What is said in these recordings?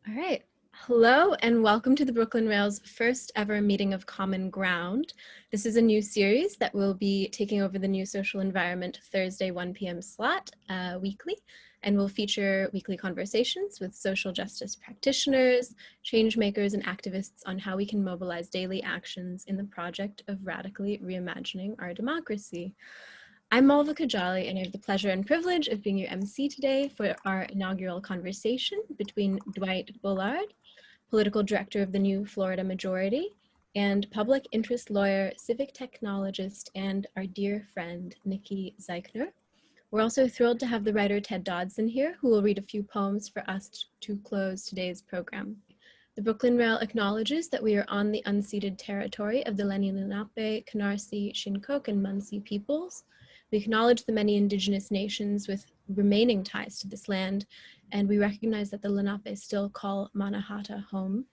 All right. Hello and welcome to the Brooklyn Rail's first ever meeting of Common Ground. This is a new series that will be taking over the new social environment Thursday 1 p.m. slot weekly, and will feature weekly conversations with social justice practitioners, change makers, and activists on how we can mobilize daily actions in the project of radically reimagining our democracy. I'm Malva Kajali, and I have the pleasure and privilege of being your MC today for our inaugural conversation between Dwight Bullard, political director of the New Florida Majority, and public interest lawyer, civic technologist, and our dear friend, Nikki Zeichner. We're also thrilled to have the writer Ted Dodson here, who will read a few poems for us to close today's program. The Brooklyn Rail acknowledges that we are on the unceded territory of the Lenni Lenape, Canarsie, Shinnecock, and Munsee peoples. We acknowledge the many indigenous nations with remaining ties to this land, and we recognize that the Lenape still call Mannahatta home.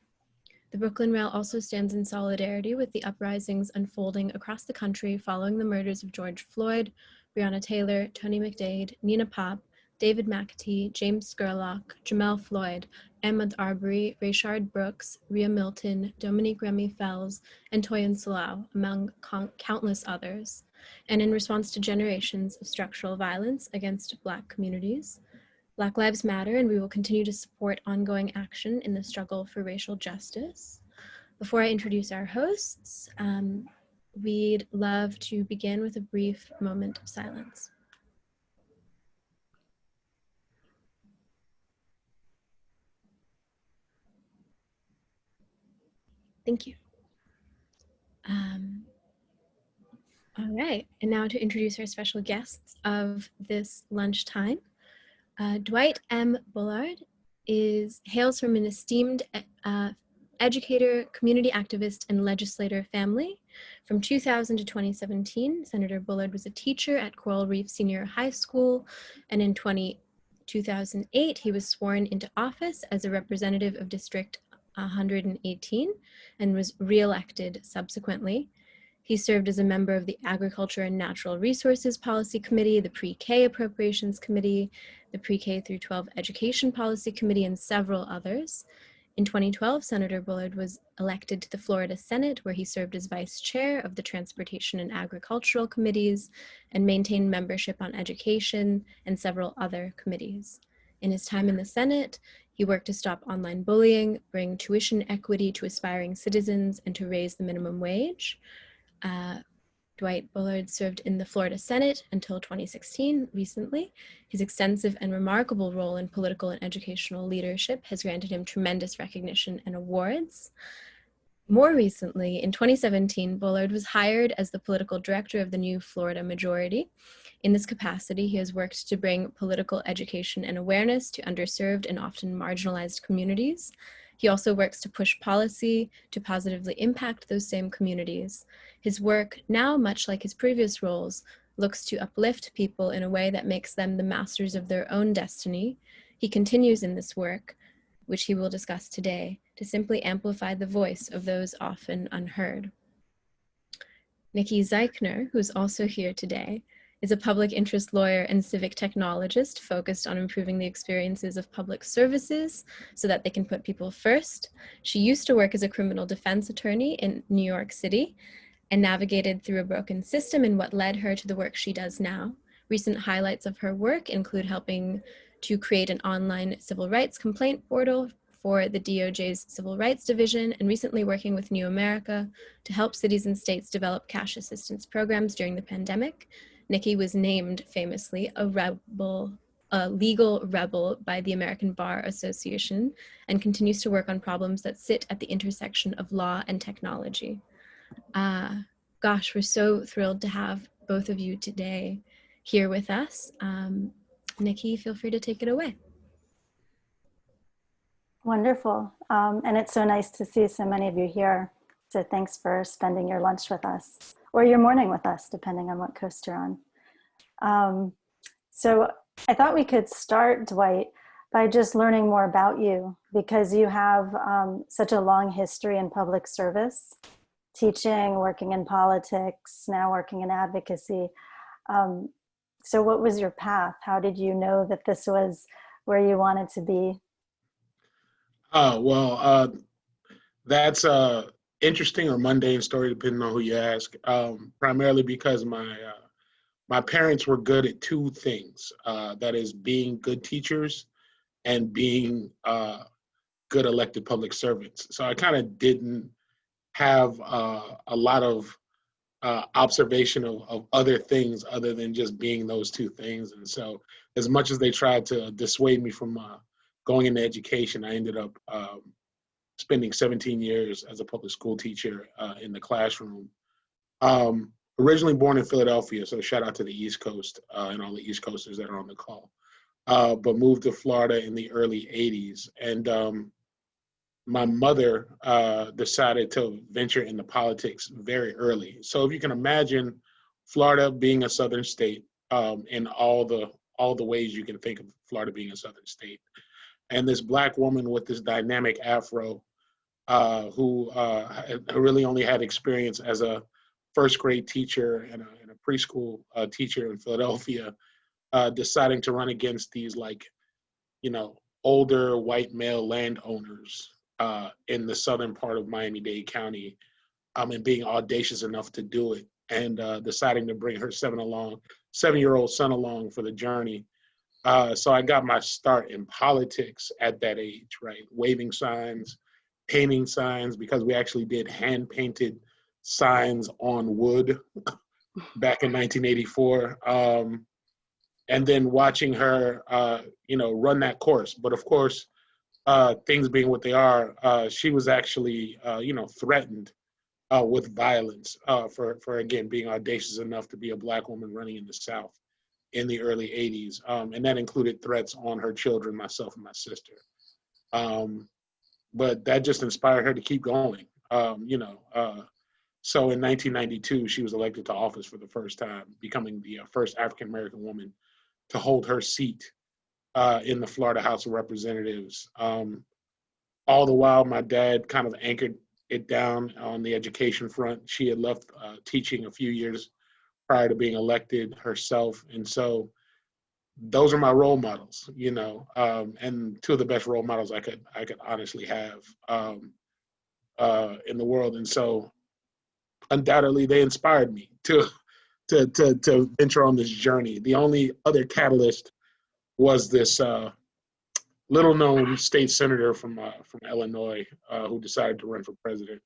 The Brooklyn Rail also stands in solidarity with the uprisings unfolding across the country following the murders of George Floyd, Breonna Taylor, Tony McDade, Nina Pop, David McAtee, James Scurlock, Jamel Floyd, Ahmaud Arbery, Rayshard Brooks, Rhea Milton, Dominique Remy Fells, and Toyin Salau, among countless others, and in response to generations of structural violence against Black communities. Black Lives Matter, and we will continue to support ongoing action in the struggle for racial justice. Before I introduce our hosts, we'd love to begin with a brief moment of silence. Thank you. All right, and now to introduce our special guests of this lunchtime. Dwight M Bullard hails from an esteemed educator, community activist, and legislator family. From 2000 to 2017, Senator Bullard was a teacher at Coral Reef Senior High School, and in 2008, he was sworn into office as a representative of District 118 and was re-elected subsequently. He served as a member of the Agriculture and Natural Resources Policy Committee, the Pre-K Appropriations Committee, the Pre-K through 12 Education Policy Committee, and several others. In 2012, Senator Bullard was elected to the Florida Senate, where he served as vice chair of the Transportation and Agricultural Committees and maintained membership on education and several other committees. In his time in the Senate, he worked to stop online bullying, bring tuition equity to aspiring citizens, and to raise the minimum wage. Dwight Bullard served in the Florida Senate until 2016, recently. His extensive and remarkable role in political and educational leadership has granted him tremendous recognition and awards. More recently, in 2017, Bullard was hired as the political director of the New Florida Majority. In this capacity, he has worked to bring political education and awareness to underserved and often marginalized communities. He also works to push policy to positively impact those same communities. His work, now much like his previous roles, looks to uplift people in a way that makes them the masters of their own destiny. He continues in this work, which he will discuss today, to simply amplify the voice of those often unheard. Nikki Zeichner, who's also here today, is a public interest lawyer and civic technologist focused on improving the experiences of public services so that they can put people first. She used to work as a criminal defense attorney in New York City and navigated through a broken system in what led her to the work she does now. Recent highlights of her work include helping to create an online civil rights complaint portal for the DOJ's Civil Rights Division, and recently working with New America to help cities and states develop cash assistance programs during the pandemic. Nikki was named famously a legal rebel by the American Bar Association, and continues to work on problems that sit at the intersection of law and technology. Gosh, we're so thrilled to have both of you today here with us. Nikki, feel free to take it away. Wonderful. And it's so nice to see so many of you here. So thanks for spending your lunch with us, or your morning with us, depending on what coast you're on. So I thought we could start, Dwight, by just learning more about you, because you have such a long history in public service, teaching, working in politics, now working in advocacy. So what was your path? How did you know that this was where you wanted to be? Well, that's a interesting or mundane story, depending on who you ask. Primarily because my parents were good at two things. That is, being good teachers and being good elected public servants. So I kind of didn't have a lot of observation of other things other than just being those two things. And so, as much as they tried to dissuade me from going into education, I ended up spending 17 years as a public school teacher in the classroom. Originally born in Philadelphia, so shout out to the East Coast and all the East Coasters that are on the call. But moved to Florida in the early 80s. And my mother decided to venture into politics very early. So if you can imagine Florida being a southern state in all the ways you can think of Florida being a southern state. And this Black woman with this dynamic afro who really only had experience as a first grade teacher and a preschool teacher in Philadelphia, deciding to run against these older white male landowners in the southern part of Miami-Dade County, and being audacious enough to do it, and deciding to bring her 7-year-old son along for the journey. So I got my start in politics at that age, right? Waving signs, painting signs, because we actually did hand-painted signs on wood back in 1984. And then watching her, run that course. But of course, things being what they are, she was actually, threatened with violence for again, being audacious enough to be a Black woman running in the South in the early 80s. And that included threats on her children, myself and my sister. But that just inspired her to keep going. So in 1992, she was elected to office for the first time, becoming the first African-American woman to hold her seat in the Florida House of Representatives. All the while, my dad kind of anchored it down on the education front. She had left teaching a few years prior to being elected herself. And so those are my role models, and two of the best role models I could honestly have in the world. And so undoubtedly they inspired me to venture on this journey. The only other catalyst was this little known state senator from Illinois who decided to run for president.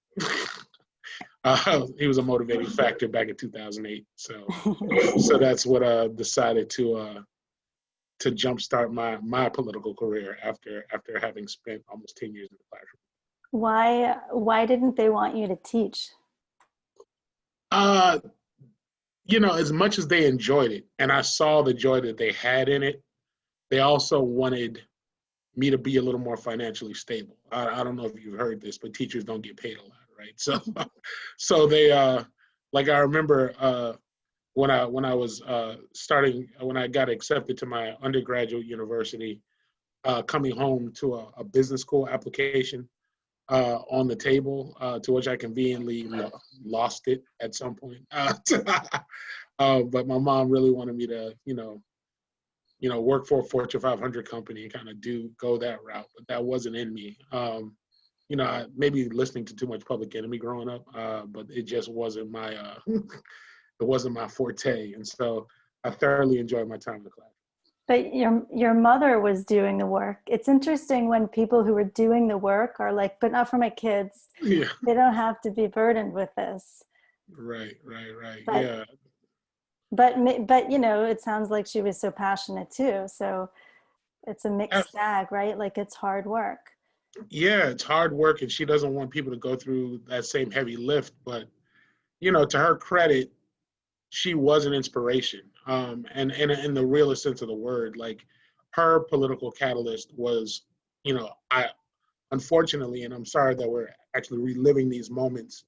He was a motivating factor back in 2008. So that's what decided to jumpstart my political career after having spent almost 10 years in the classroom. Why didn't they want you to teach? As much as they enjoyed it, and I saw the joy that they had in it, they also wanted me to be a little more financially stable. I don't know if you've heard this, but teachers don't get paid a lot, right? So they, I remember when I was when I got accepted to my undergraduate university, coming home to a business school application on the table, to which I conveniently lost it at some point. But my mom really wanted me to, work for a Fortune 500 company and kind of go that route, but that wasn't in me. I maybe listening to too much Public Enemy growing up, but it just wasn't my it wasn't my forte, and so I thoroughly enjoyed my time in the class. But your mother was doing the work. It's interesting when people who are doing the work are like, but not for my kids. Yeah. They don't have to be burdened with this. Right. But, yeah. But it sounds like she was so passionate too. So it's a mixed bag, right? Like it's hard work. Yeah, it's hard work, and she doesn't want people to go through that same heavy lift. But, to her credit, she was an inspiration. And in the realest sense of the word, like her political catalyst was, unfortunately, and I'm sorry that we're actually reliving these moments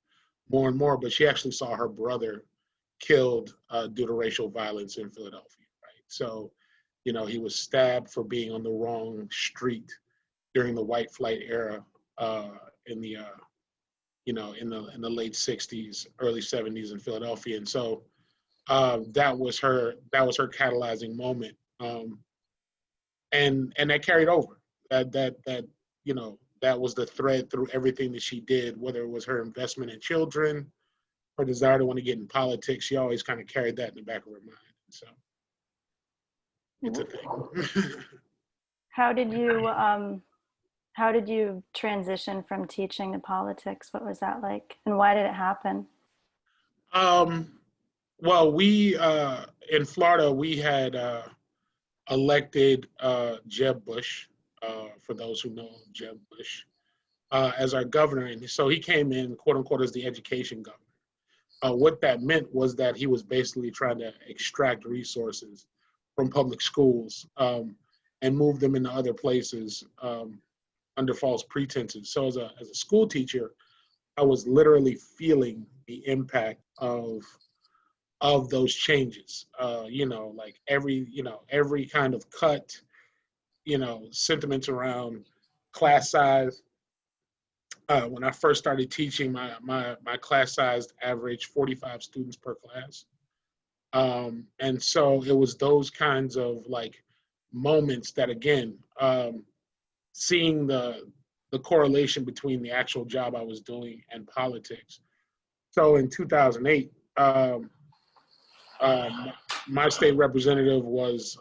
more and more, but she actually saw her brother killed due to racial violence in Philadelphia, right? So, he was stabbed for being on the wrong street during the white flight era in the in the late 60s, early 70s in Philadelphia. And so that was her catalyzing moment. And that carried over. That that was the thread through everything that she did, whether it was her investment in children, her desire to want to get in politics. She always kind of carried that in the back of her mind. So it's a thing. How did you transition from teaching to politics? What was that like, and why did it happen? Well, we in Florida, we had elected Jeb Bush, for those who know Jeb Bush, as our governor. And so he came in, quote unquote, as the education governor. What that meant was that he was basically trying to extract resources from public schools and move them into other places under false pretenses. So as a school teacher, I was literally feeling the impact of those changes. Like every kind of cut, sentiments around class size. When I first started teaching, my class size averaged 45 students per class. And so it was those kinds of like moments that, again, seeing the correlation between the actual job I was doing and politics. So in 2008, my state representative was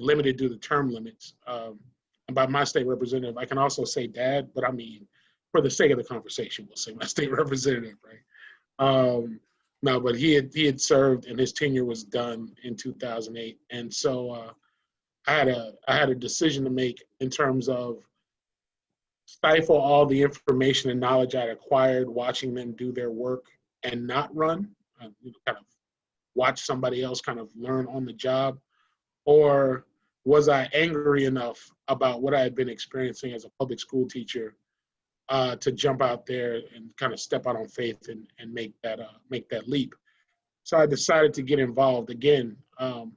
limited due to term limits. And by my state representative, I can also say dad, but I mean, for the sake of the conversation, we'll say my state representative, right? No, but he had served and his tenure was done in 2008. And so I had a decision to make in terms of stifle all the information and knowledge I'd acquired watching them do their work and not run, kind of watch somebody else kind of learn on the job, or was I angry enough about what I had been experiencing as a public school teacher to jump out there and kind of step out on faith and make that leap? So I decided to get involved again, kind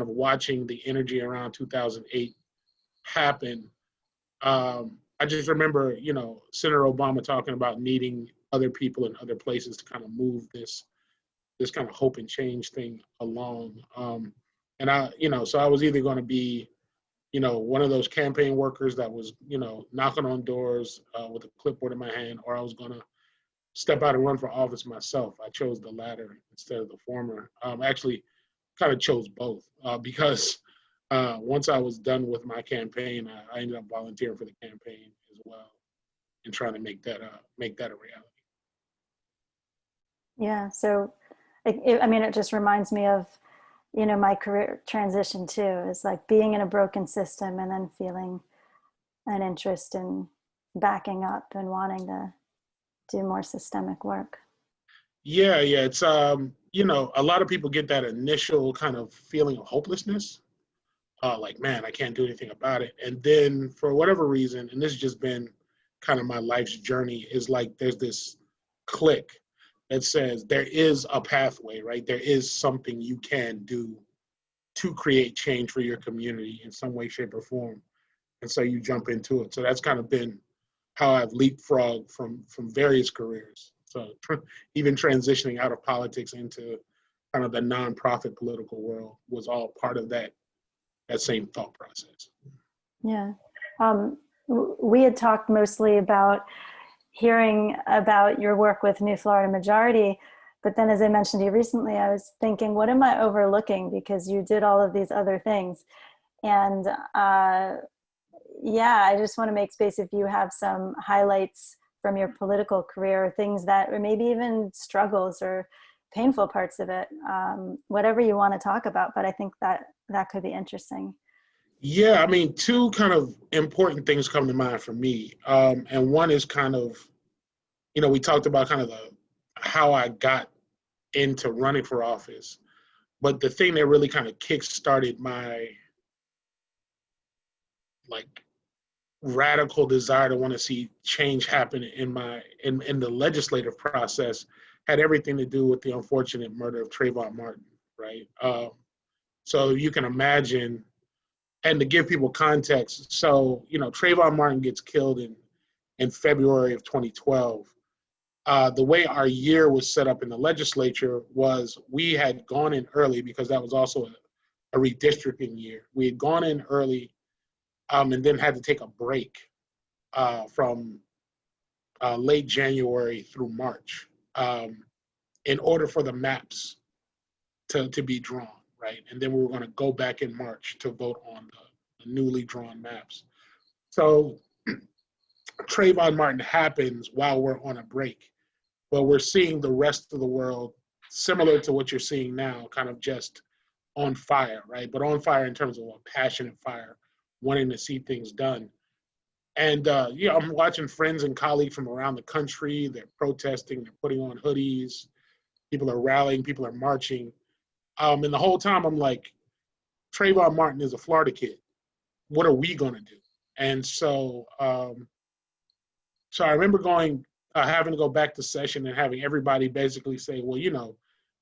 of watching the energy around 2008 happen. I just remember, Senator Obama talking about needing other people in other places to kind of move this kind of hope and change thing along. And so I was either going to be, one of those campaign workers that was, knocking on doors with a clipboard in my hand, or I was going to step out and run for office myself. I chose the latter instead of the former. Actually, kind of chose both because once I was done with my campaign, I ended up volunteering for the campaign as well and trying to make that a reality. Yeah, so it just reminds me of, my career transition too, is like being in a broken system and then feeling an interest in backing up and wanting to do more systemic work. Yeah, it's a lot of people get that initial kind of feeling of hopelessness, like, man, I can't do anything about it. And then for whatever reason, and this has just been kind of my life's journey, is like there's this click that says there is a pathway, right? There is something you can do to create change for your community in some way, shape, or form. And so you jump into it. So that's kind of been how I've leapfrogged from various careers. So even transitioning out of politics into kind of the nonprofit political world was all part of that same thought process. Yeah. We had talked mostly about hearing about your work with New Florida Majority, but then as I mentioned to you recently, I was thinking, what am I overlooking? Because you did all of these other things. And I just want to make space if you have some highlights from your political career, things that, or maybe even struggles or painful parts of it, whatever you want to talk about, but I think that could be interesting. Yeah, I mean, two kind of important things come to mind for me. And one is kind of, we talked about kind of how I got into running for office, but the thing that really kind of kick-started my like radical desire to want to see change happen in the legislative process had everything to do with the unfortunate murder of Trayvon Martin, right? So you can imagine, and to give people context, so, Trayvon Martin gets killed in February of 2012. The way our year was set up in the legislature was we had gone in early because that was also a redistricting year. We had gone in early and then had to take a break from late January through March in order for the maps to be drawn, right? And then we were going to go back in March to vote on the newly drawn maps. So Trayvon Martin happens while we're on a break, but we're seeing the rest of the world similar to what you're seeing now, kind of just on fire, right? But on fire in terms of a passionate fire, wanting to see things done. And I'm watching friends and colleagues from around the country. They're protesting, they're putting on hoodies, people are rallying, people are marching. And the whole time I'm like, Trayvon Martin is a Florida kid. What are we gonna do? And so I remember having to go back to session and having everybody basically say, well,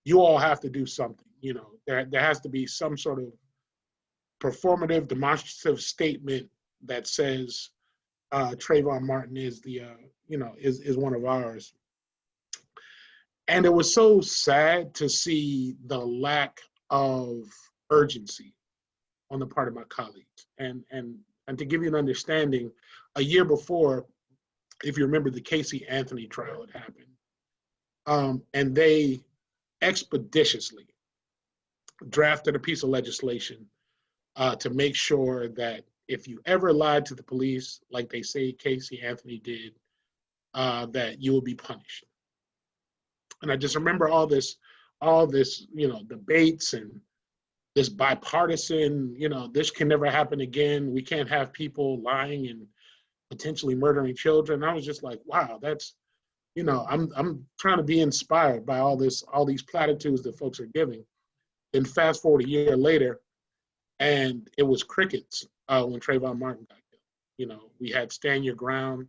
you all have to do something. There has to be some sort of performative, demonstrative statement that says Trayvon Martin is is one of ours. And it was so sad to see the lack of urgency on the part of my colleagues. And to give you an understanding, a year before, if you remember, the Casey Anthony trial had happened. And they expeditiously drafted a piece of legislation to make sure that if you ever lied to the police, like they say Casey Anthony did, that you will be punished. And I just remember all this, debates and this bipartisan, this can never happen again. We can't have people lying and potentially murdering children. I was just like, wow, that's, I'm trying to be inspired by all these platitudes that folks are giving. Then fast forward a year later, and it was crickets when Trayvon Martin got killed. We had Stand Your Ground.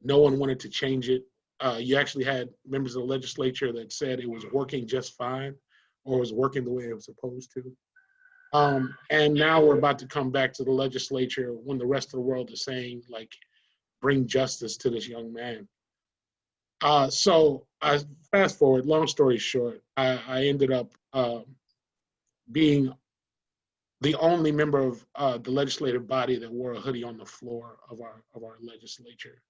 No one wanted to change it. You actually had members of the legislature that said it was working just fine or was working the way it was supposed to. And now we're about to come back to the legislature when the rest of the world is saying, like, bring justice to this young man. So I fast forward, long story short, I ended up being the only member of the legislative body that wore a hoodie on the floor of our legislature.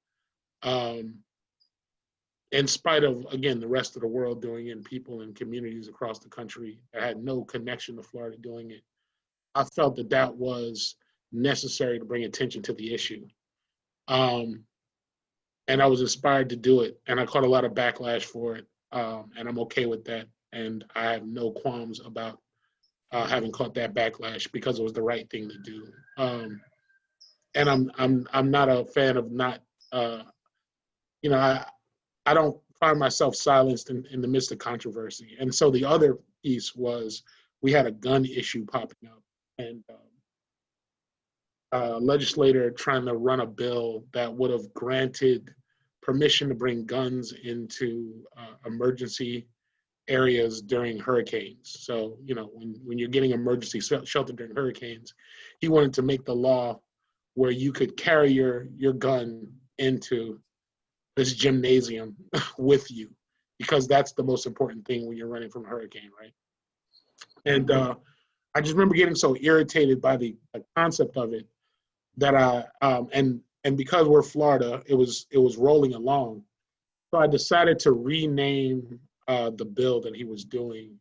In spite of, again, the rest of the world doing it and people in communities across the country that had no connection to Florida doing it, I felt that was necessary to bring attention to the issue. And I was inspired to do it, and I caught a lot of backlash for it, and I'm okay with that. And I have no qualms about having caught that backlash because it was the right thing to do. And I'm not a fan of not, I don't find myself silenced in the midst of controversy. And so the other piece was we had a gun issue popping up, and a legislator trying to run a bill that would have granted permission to bring guns into emergency areas during hurricanes. So, when you're getting emergency shelter during hurricanes, he wanted to make the law where you could carry your gun into this gymnasium with you, because that's the most important thing when you're running from a hurricane, right? And I just remember getting so irritated by the concept of it that and because we're Florida, it was rolling along. So I decided to rename the bill that he was doing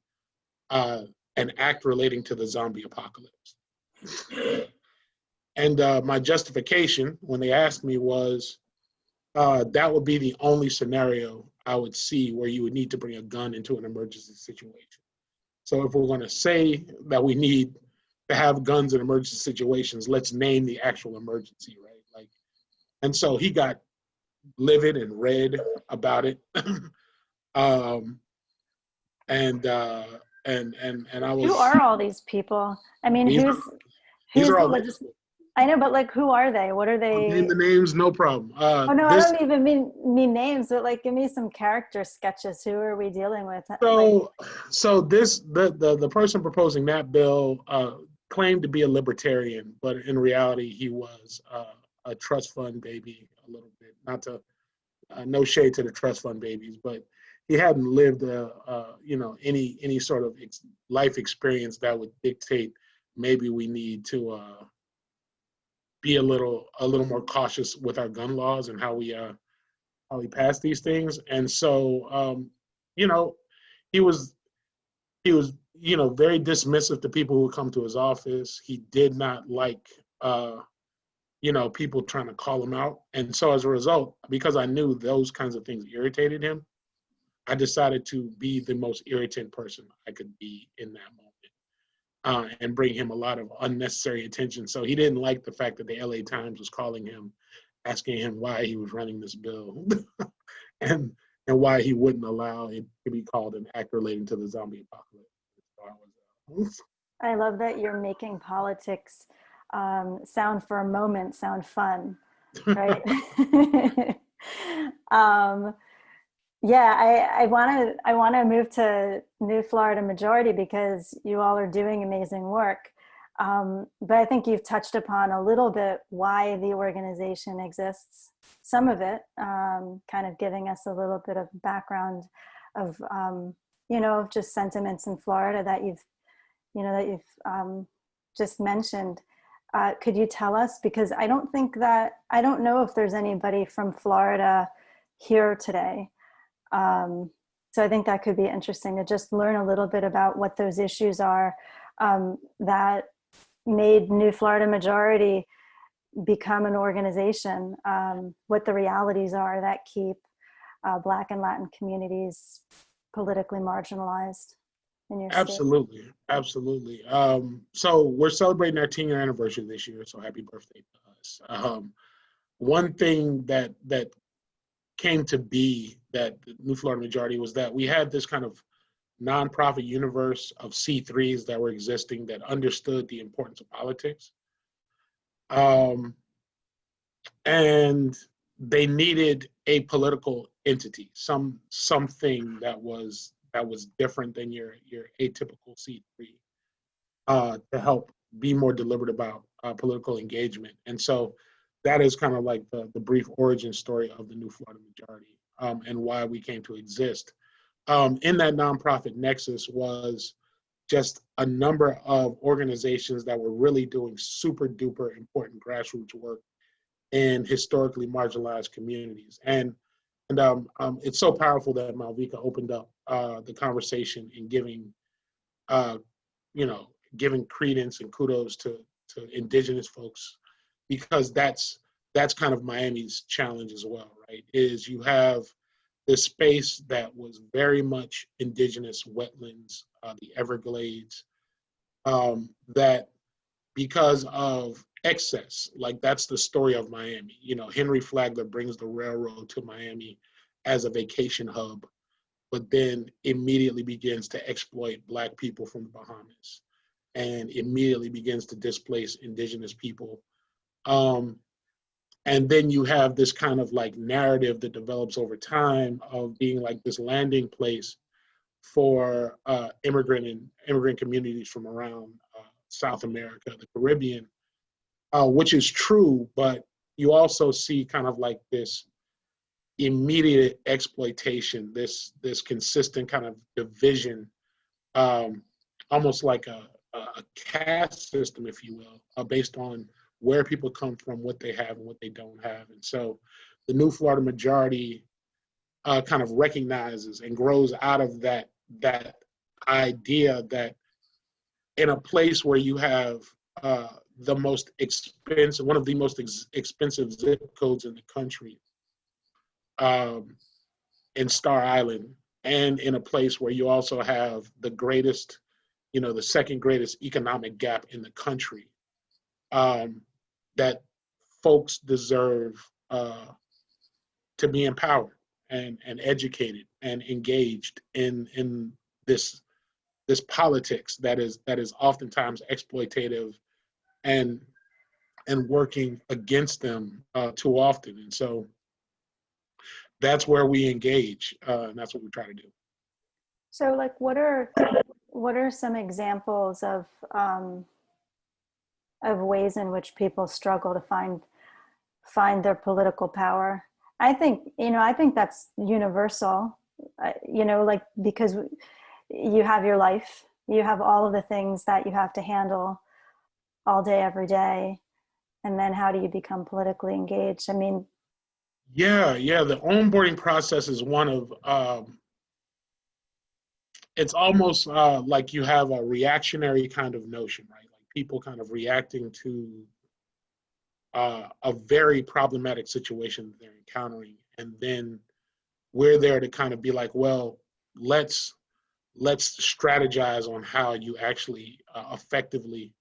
an act relating to the zombie apocalypse. And my justification when they asked me was, that would be the only scenario I would see where you would need to bring a gun into an emergency situation. So if we're going to say that we need to have guns in emergency situations, let's name the actual emergency, right? And so he got livid and red about it. And I was. Who are all these people? I mean, who's the I know, but who are they? What are they? I'll name the names, no problem. I don't even mean names, but give me some character sketches. Who are we dealing with? So the person proposing that bill claimed to be a libertarian, but in reality, he was a trust fund baby a little bit. Not to no shade to the trust fund babies, but he hadn't lived any sort of life experience that would dictate maybe we need to be a little more cautious with our gun laws and how we pass these things. And so, you know, he was very dismissive to people who would come to his office. He did not like people trying to call him out. And so as a result, because I knew those kinds of things irritated him, I decided to be the most irritant person I could be in that moment, and bring him a lot of unnecessary attention. So he didn't like the fact that the LA Times was calling him, asking him why he was running this bill and why he wouldn't allow it to be called an act relating to the zombie apocalypse. So I love that you're making politics sound for a moment, sound fun, right? Yeah, I want to move to New Florida Majority because you all are doing amazing work. But I think you've touched upon a little bit why the organization exists. Some of it, kind of giving us a little bit of background of just sentiments in Florida that you've just mentioned. Could you tell us, because I don't know if there's anybody from Florida here today. So I think that could be interesting to just learn a little bit about what those issues are that made New Florida Majority become an organization, what the realities are that keep Black and Latin communities politically marginalized in your state. Absolutely. So we're celebrating our 10-year anniversary this year, so happy birthday to us. One thing that came to be that the New Florida Majority was that we had this kind of nonprofit universe of C3s that were existing that understood the importance of politics. And they needed a political entity, something that was different than your atypical C3, to help be more deliberate about political engagement. And so that is kind of like the brief origin story of the New Florida Majority, and why we came to exist. In that nonprofit nexus was just a number of organizations that were really doing super duper important grassroots work in historically marginalized communities. And it's so powerful that Malvika opened up the conversation in giving credence and kudos to indigenous folks, because that's kind of Miami's challenge as well, right? Is you have this space that was very much indigenous wetlands, the Everglades, that because of excess, like that's the story of Miami. Henry Flagler brings the railroad to Miami as a vacation hub, but then immediately begins to exploit Black people from the Bahamas and immediately begins to displace indigenous people. And then you have this kind of like narrative that develops over time of being like this landing place for immigrant communities from around South America, the Caribbean, which is true, but you also see kind of like this immediate exploitation, this consistent kind of division, almost like a caste system, if you will, based on where people come from, what they have and what they don't have. And so the New Florida Majority kind of recognizes and grows out of that idea that in a place where you have one of the most expensive zip codes in the country, in Star Island, and in a place where you also have the greatest, the second greatest economic gap in the country, that folks deserve to be empowered and educated and engaged in this politics that is oftentimes exploitative and working against them too often. And so that's where we engage, and that's what we try to do. So, like, what are some examples of ways in which people struggle to find their political power? I think that's universal, like, because you have your life, you have all of the things that you have to handle all day, every day. And then how do you become politically engaged? I mean, Yeah, the onboarding process is one of, it's almost like you have a reactionary kind of notion, right? Like people kind of reacting to a very problematic situation that they're encountering. And then we're there to kind of be like, well, let's strategize on how you actually effectively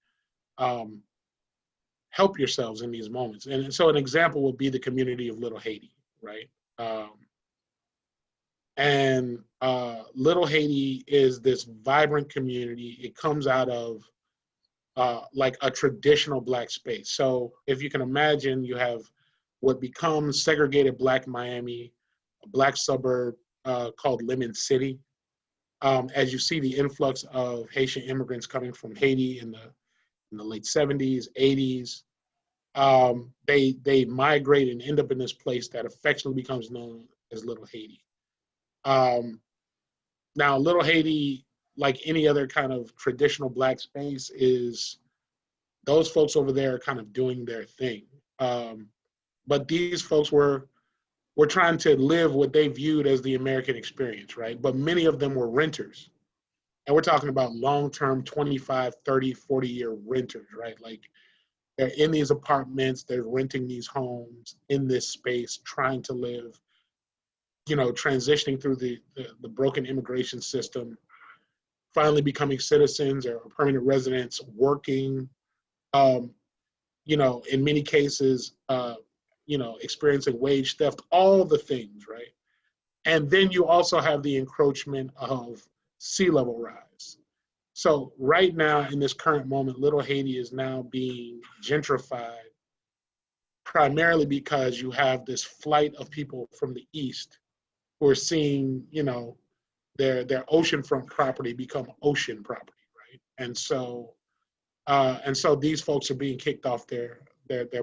help yourselves in these moments. And so an example would be the community of Little Haiti, right? And Little Haiti is this vibrant community. It comes out of like a traditional Black space. So if you can imagine, you have what becomes segregated Black Miami, a Black suburb called Lemon City. As you see the influx of Haitian immigrants coming from Haiti in the late 70s, 80s, they migrate and end up in this place that affectionately becomes known as Little Haiti. Now, Little Haiti, like any other kind of traditional Black space, is those folks over there are kind of doing their thing. But these folks were trying to live what they viewed as the American experience, right? But many of them were renters. And we're talking about long-term 25, 30, 40-year renters, right? Like they're in these apartments, they're renting these homes in this space, trying to live, transitioning through the broken immigration system, finally becoming citizens or permanent residents, working, in many cases, experiencing wage theft, all the things, right? And then you also have the encroachment of sea level rise. So right now, in this current moment, Little Haiti is now being gentrified primarily because you have this flight of people from the east who are seeing, their oceanfront property become ocean property, right? And so these folks are being kicked off their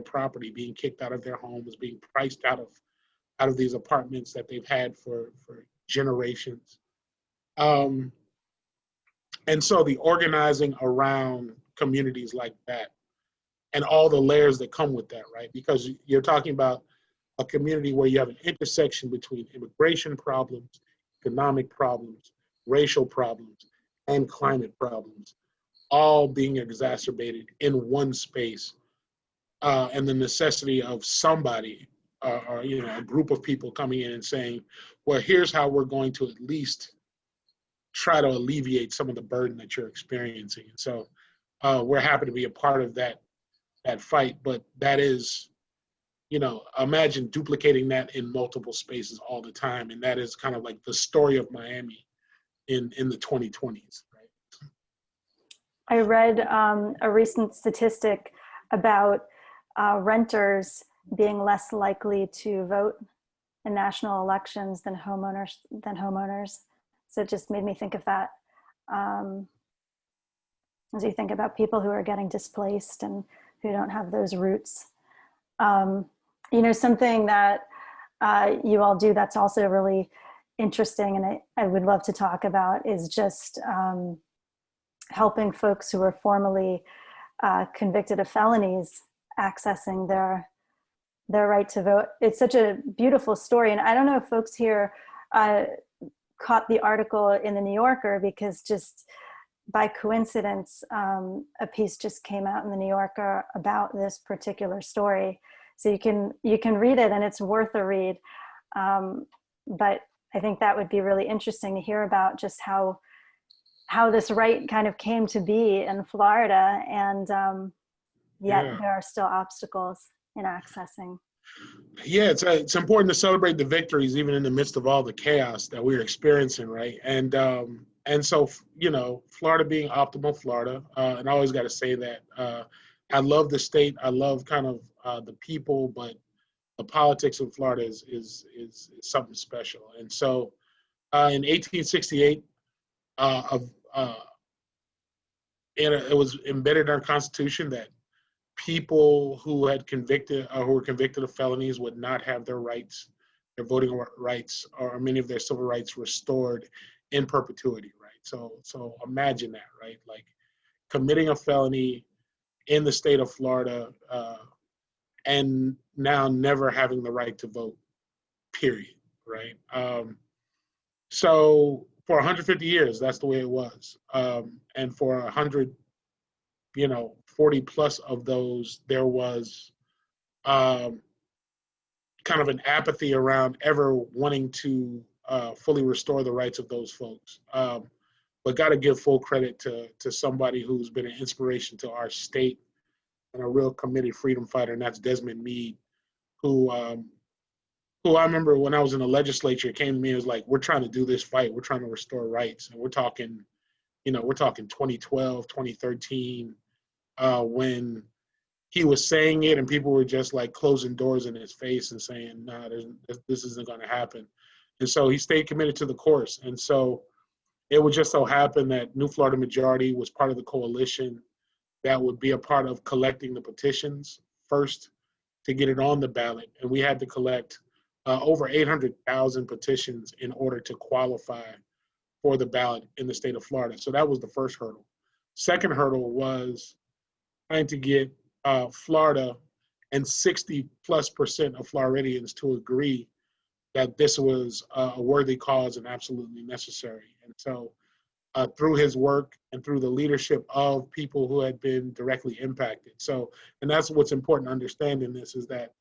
property, being kicked out of their homes, being priced out of these apartments that they've had for generations. And so the organizing around communities like that and all the layers that come with that, right? Because you're talking about a community where you have an intersection between immigration problems, economic problems, racial problems, and climate problems, all being exacerbated in one space, and the necessity of somebody or a group of people coming in and saying, well, here's how we're going to at least try to alleviate some of the burden that you're experiencing. And so we're happy to be a part of that fight, but that is, imagine duplicating that in multiple spaces all the time. And that is kind of like the story of Miami in the 2020s. Right? I read a recent statistic about renters being less likely to vote in national elections than homeowners. So it just made me think of that as you think about people who are getting displaced and who don't have those roots. Something that you all do that's also really interesting and I would love to talk about is just helping folks who are formerly convicted of felonies accessing their right to vote. It's such a beautiful story. And I don't know if folks here caught the article in the New Yorker, because just by coincidence, a piece just came out in the New Yorker about this particular story. So you can read it and it's worth a read. But I think that would be really interesting to hear about just how this right kind of came to be in Florida, and yet there are still obstacles in accessing. Yeah, it's important to celebrate the victories even in the midst of all the chaos that we're experiencing, right? And so Florida being optimal Florida, and I always got to say that I love the state, I love kind of the people, but the politics of Florida is something special. And so in 1868, it was embedded in our Constitution that people who were convicted of felonies would not have their rights, their voting rights, or many of their civil rights restored in perpetuity, right? So imagine that, right? Like committing a felony in the state of Florida and now never having the right to vote, period, right? So for 150 years, that's the way it was. And for 40 plus of those, there was kind of an apathy around ever wanting to fully restore the rights of those folks. But got to give full credit to somebody who's been an inspiration to our state and a real committed freedom fighter, and that's Desmond Meade, who I remember when I was in the legislature came to me and was like, we're trying to do this fight. We're trying to restore rights. And we're talking 2012, 2013, when he was saying it and people were just like closing doors in his face and saying, nah, this isn't going to happen. And so he stayed committed to the course. And so it would just so happen that New Florida Majority was part of the coalition that would be a part of collecting the petitions first to get it on the ballot. And we had to collect over 800,000 petitions in order to qualify for the ballot in the state of Florida. So that was the first hurdle. Second hurdle was trying to get Florida and 60+% of Floridians to agree that this was a worthy cause and absolutely necessary. And so through his work and through the leadership of people who had been directly impacted. So, and that's what's important to understand in this, is that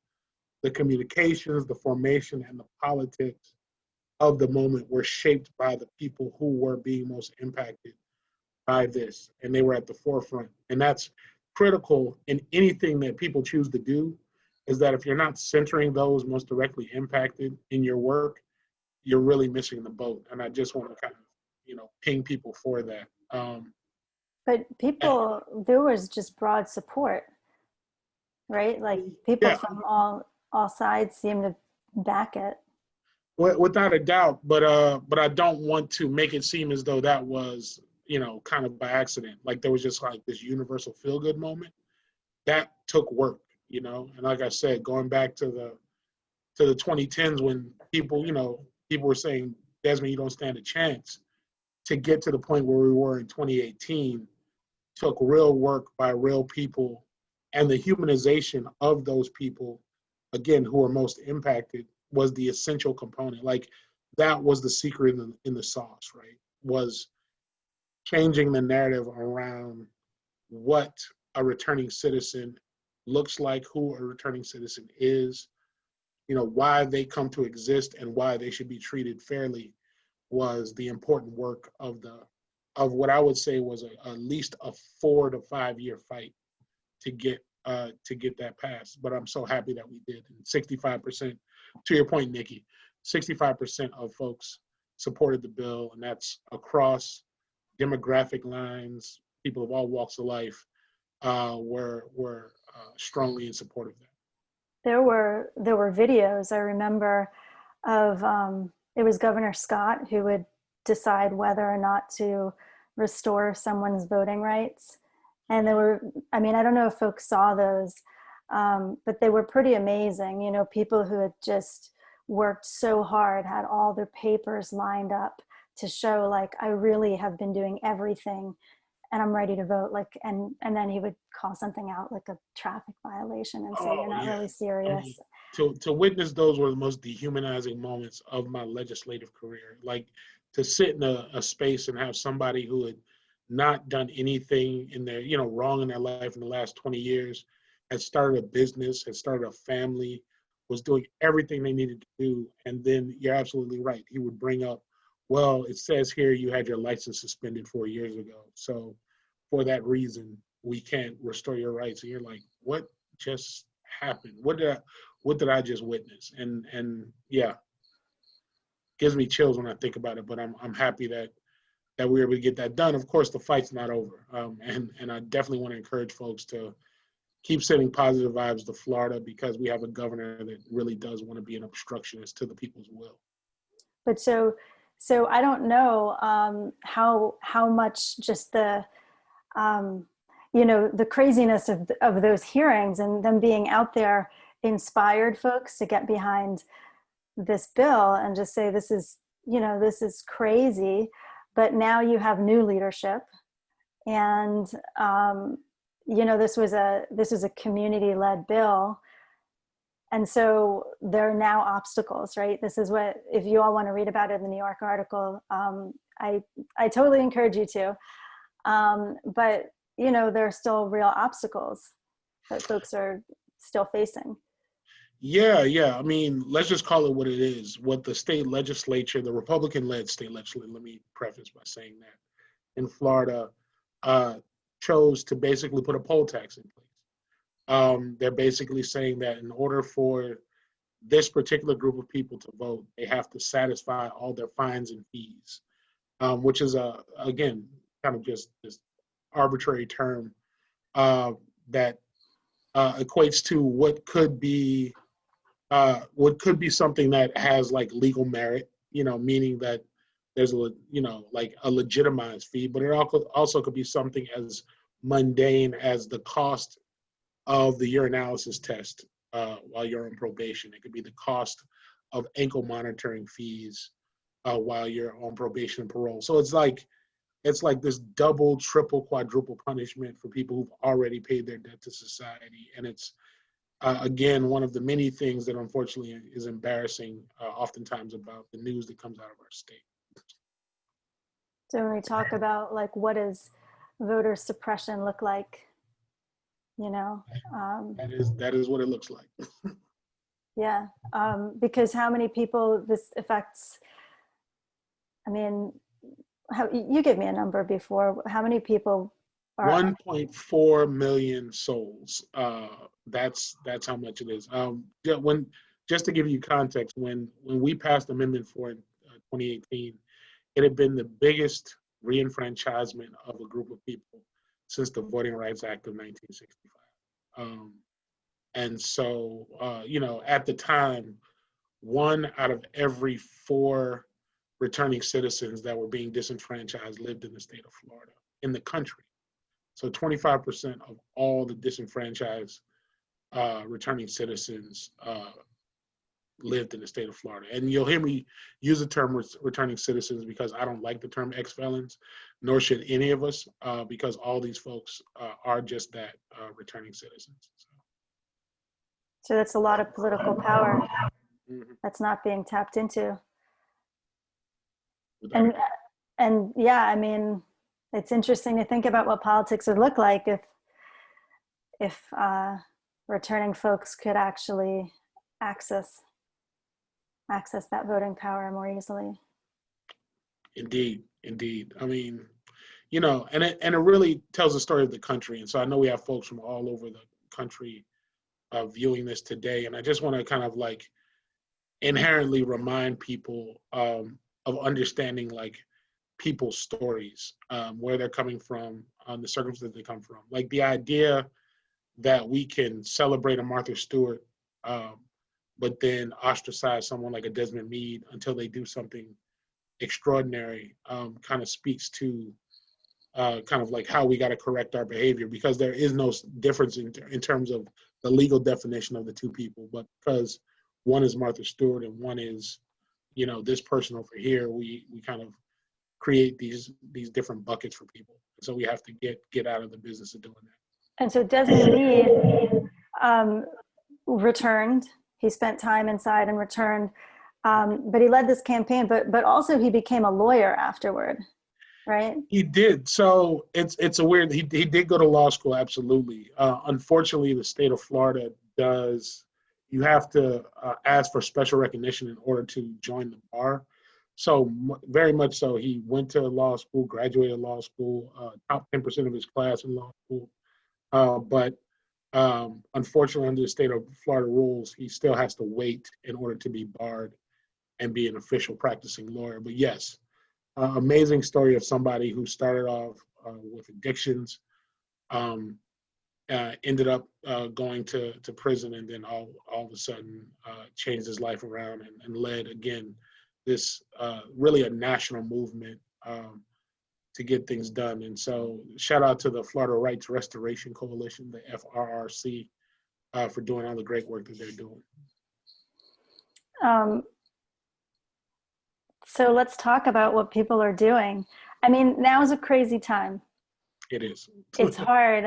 the communications, the formation, and the politics of the moment were shaped by the people who were being most impacted by this, and they were at the forefront. And that's critical in anything that people choose to do, is that if you're not centering those most directly impacted in your work, you're really missing the boat. And I just want to kind of, ping people for that. But there was just broad support, right? Like people from all sides seem to back it. Without a doubt, but I don't want to make it seem as though that was, kind of by accident. Like there was just like this universal feel-good moment. That took work, and like I said, going back to the 2010s when people were saying, Desmond, you don't stand a chance, to get to the point where we were in 2018 took real work by real people, and the humanization of those people, again, who are most impacted, was the essential component. Like that was the secret in the sauce, right? Was changing the narrative around what a returning citizen looks like, who a returning citizen is, why they come to exist and why they should be treated fairly, was the important work of what I would say was at least a 4 to 5 year fight to get that passed. But I'm so happy that we did. And 65%, to your point, Nikki, 65% of folks supported the bill, and that's across demographic lines. People of all walks of life were strongly in support of that. There were videos, I remember, of it was Governor Scott who would decide whether or not to restore someone's voting rights. And there were, I don't know if folks saw those, but they were pretty amazing. People who had just worked so hard, had all their papers lined up to show, like, I really have been doing everything and I'm ready to vote. Like, and then he would call something out like a traffic violation and say, you're not really serious. To witness those were the most dehumanizing moments of my legislative career. Like to sit in a space and have somebody who had not done anything in their, wrong in their life in the last 20 years, had started a business, had started a family, was doing everything they needed to do. And then you're absolutely right. He would bring up, well, it says here you had your license suspended 4 years ago. So for that reason, we can't restore your rights. And you're like, what just happened? What did I just witness? And yeah, gives me chills when I think about it, but I'm happy that we were able to get that done. Of course, the fight's not over. And I definitely want to encourage folks to keep sending positive vibes to Florida, because we have a governor that really does want to be an obstructionist to the people's will. But so I don't know how much just the the craziness of those hearings and them being out there inspired folks to get behind this bill and just say, this is crazy. But now you have new leadership, and this was a community-led bill, And so there are now obstacles, right? This is what, if you all want to read about it in the New York article, I totally encourage you to. But, you know, there are still real obstacles that folks are still facing. Yeah. I mean, let's just call it what it is. What the state legislature, the Republican-led state legislature, let me preface by saying that, in Florida, chose to basically put a poll tax in place. They're basically saying that in order for this particular group of people to vote, they have to satisfy all their fines and fees, which is, again, kind of just this arbitrary term that equates to what could be something that has like legal merit, you know, meaning that there's a, you know, like a legitimized fee, but it also could be something as mundane as the cost of the urinalysis test while you're on probation. It could be the cost of ankle monitoring fees while you're on probation and parole. So it's like this double, triple, quadruple punishment for people who've already paid their debt to society. And it's, again, one of the many things that unfortunately is embarrassing oftentimes about the news that comes out of our state. So when we talk about like, what does voter suppression look like? You know, that is what it looks like. Yeah, because how many people this affects? I mean, you gave me a number before. How many people are 1.4 million souls? That's how much it is. Just to give you context, when we passed Amendment 4 in 2018, it had been the biggest reenfranchisement of a group of people since the Voting Rights Act of 1965. And so, you know, at the time, 1 out of every 4 returning citizens that were being disenfranchised lived in the state of Florida, in the country. So 25% of all the disenfranchised returning citizens lived in the state of Florida. And you'll hear me use the term returning citizens because I don't like the term ex-felons, nor should any of us, because all these folks are just that, returning citizens. So that's a lot of political power Mm-hmm. that's not being tapped into. Without And yeah, I mean, it's interesting to think about what politics would look like if returning folks could actually access that voting power more easily. Indeed. I mean, you know, and it really tells the story of the country. And so I know we have folks from all over the country viewing this today. And I just want to kind of like inherently remind people of understanding like people's stories, where they're coming from, the circumstances they come from. Like the idea that we can celebrate a Martha Stewart, but then ostracize someone like a Desmond Meade until they do something extraordinary, kind of speaks to kind of like how we got to correct our behavior, because there is no difference in terms of the legal definition of the two people, but because one is Martha Stewart and one is, you know, this person over here, we kind of create these different buckets for people. So we have to get out of the business of doing that. And so Desmond Meade returned. He spent time inside and returned, but he led this campaign. But also he became a lawyer afterward, right? He did. So it's a weird. He did go to law school, absolutely. Unfortunately, the state of Florida does. You have to ask for special recognition in order to join the bar. So very much so, he went to law school, graduated law school, top 10% of his class in law school. But unfortunately, under the state of Florida rules, he still has to wait in order to be barred and be an official practicing lawyer. But yes, amazing story of somebody who started off with addictions, ended up going to prison, and then all of a sudden changed his life around and led, again, this really a national movement to get things done. And so shout out to the Florida Rights Restoration Coalition, the FRRC, for doing all the great work that they're doing. So let's talk about what people are doing. I mean, now is a crazy time. It is. It's hard.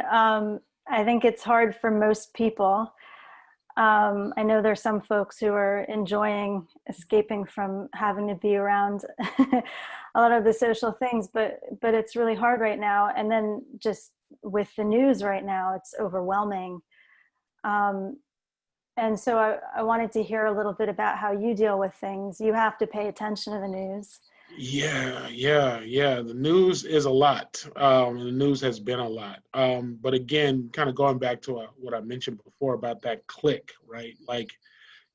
I think it's hard for most people. I know there's some folks who are enjoying escaping from having to be around a lot of the social things, but it's really hard right now. And then just with the news right now, it's overwhelming. And so I wanted to hear a little bit about how you deal with things. You have to pay attention to the news. Yeah. The news is a lot. The news has been a lot. But again, kind of going back to what I mentioned before about that click, right? Like,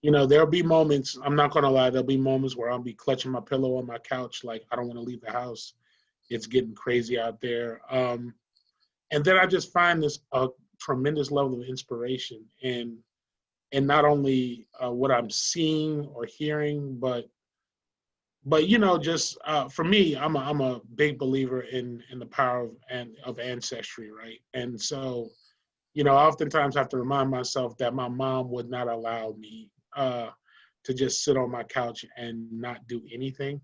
there'll be moments, I'm not going to lie, there'll be moments where I'll be clutching my pillow on my couch, like, I don't want to leave the house. It's getting crazy out there. And then I just find this tremendous level of inspiration in not only what I'm seeing or hearing, but just for me, I'm a big believer in the power of ancestry, right? And so, I oftentimes have to remind myself that my mom would not allow me to just sit on my couch and not do anything.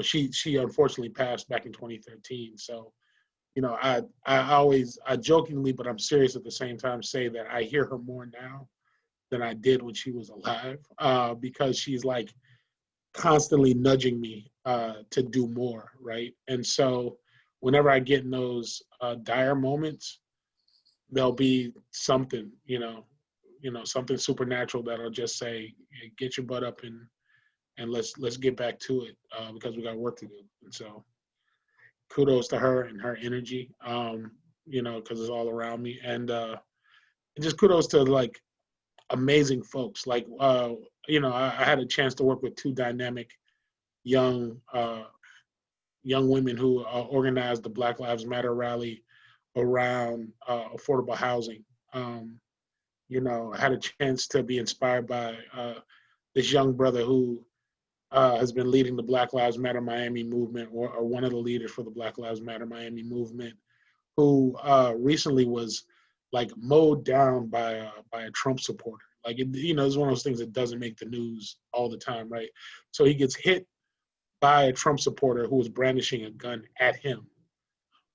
She unfortunately passed back in 2013. So, I jokingly, but I'm serious at the same time, say that I hear her more now than I did when she was alive, because she's like constantly nudging me to do more, right? And so whenever I get in those dire moments, there'll be something, something supernatural that'll just say, hey, get your butt up and let's get back to it, because we got work to do. And so kudos to her and her energy, because it's all around me. And just kudos to like amazing folks. Like, I had a chance to work with two dynamic young women who organized the Black Lives Matter rally around affordable housing. I had a chance to be inspired by this young brother who has been leading the Black Lives Matter Miami movement, or one of the leaders for the Black Lives Matter Miami movement, who recently was like mowed down by a Trump supporter. Like, it's one of those things that doesn't make the news all the time, right? So he gets hit by a Trump supporter who was brandishing a gun at him.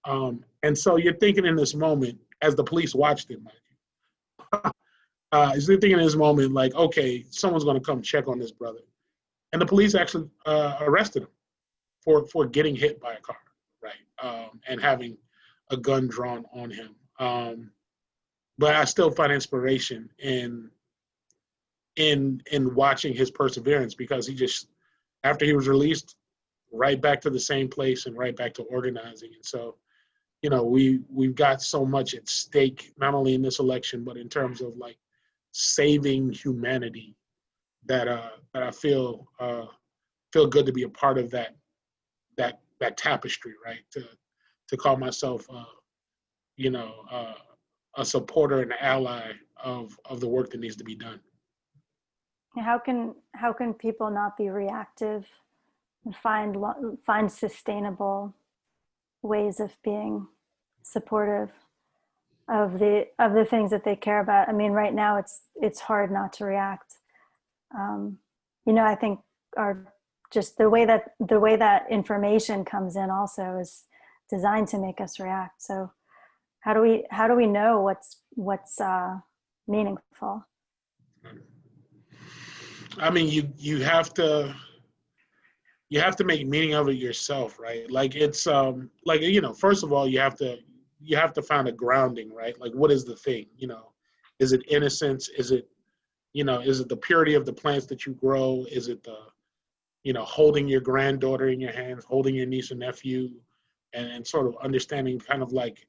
And so you're thinking in this moment, as the police watched it, you're thinking in this moment, like, okay, someone's going to come check on this brother. And the police actually arrested him for getting hit by a car, right? And having a gun drawn on him. But I still find inspiration in watching his perseverance, because he just, after he was released, right back to the same place and right back to organizing. And so, we've got so much at stake, not only in this election, but in terms of like saving humanity, that I feel good to be a part of that tapestry, right? To call myself, a supporter and ally of the work that needs to be done. How can people not be reactive and find sustainable ways of being supportive of the things that they care about? I mean, right now it's hard not to react. I think just the way that information comes in also is designed to make us react. So how do we know what's meaningful? I mean, you have to make meaning of it yourself, right? Like, it's first of all, you have to find a grounding, right? Like, what is the thing? Is it innocence? Is it the purity of the plants that you grow? Is it the holding your granddaughter in your hands, holding your niece and nephew, and sort of understanding, kind of like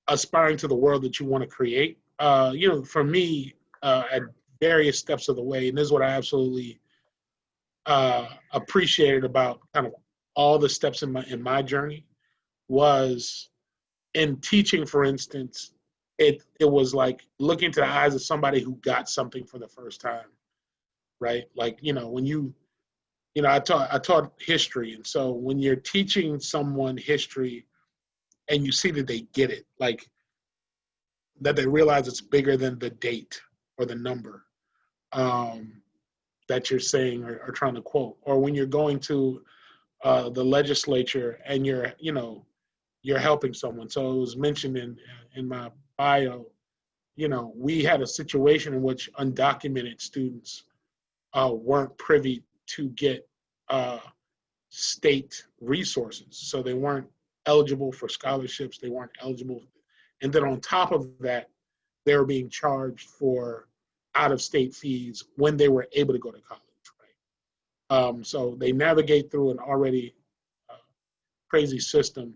aspiring to the world that you want to create? For me, at various steps of the way, and this is what I absolutely appreciated about kind of all the steps in my journey, was in teaching, for instance, it was like looking into the eyes of somebody who got something for the first time, right? Like, when I taught history, and so when you're teaching someone history and you see that they get it, like that they realize it's bigger than the date or the number that you're saying or trying to quote, or when you're going to the legislature and you're helping someone. So it was mentioned in my bio we had a situation in which undocumented students weren't privy to get state resources. So they weren't eligible for scholarships, they weren't eligible. And then on top of that, they were being charged for out-of-state fees when they were able to go to college, right? So they navigate through an already crazy system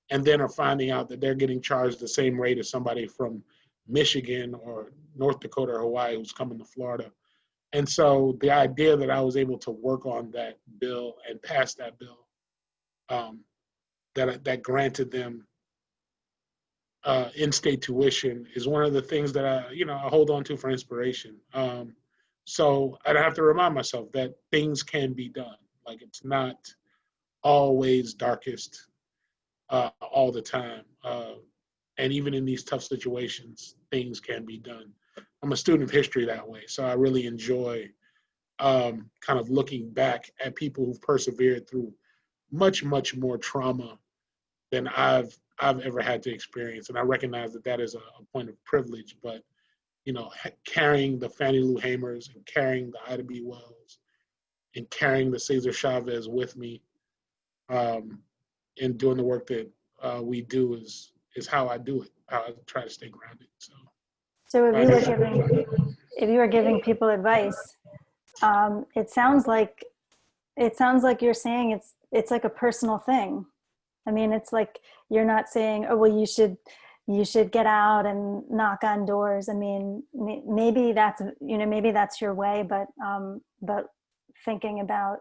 and then are finding out that they're getting charged the same rate as somebody from Michigan or North Dakota or Hawaii who's coming to Florida. And so the idea that I was able to work on that bill and pass that bill that granted them in-state tuition is one of the things that I hold on to for inspiration. So I'd have to remind myself that things can be done. Like, it's not always darkest all the time. And even in these tough situations, things can be done. I'm a student of history that way, so I really enjoy kind of looking back at people who've persevered through much, much more trauma than I've ever had to experience. And I recognize that that is a point of privilege, but carrying the Fannie Lou Hamers and carrying the Ida B. Wells and carrying the Cesar Chavez with me and doing the work that we do is how I do it, how I try to stay grounded. So if you were giving people advice, it sounds like you're saying it's like a personal thing. I mean, it's like you're not saying, oh, well, you should get out and knock on doors. I mean, maybe that's your way, but thinking about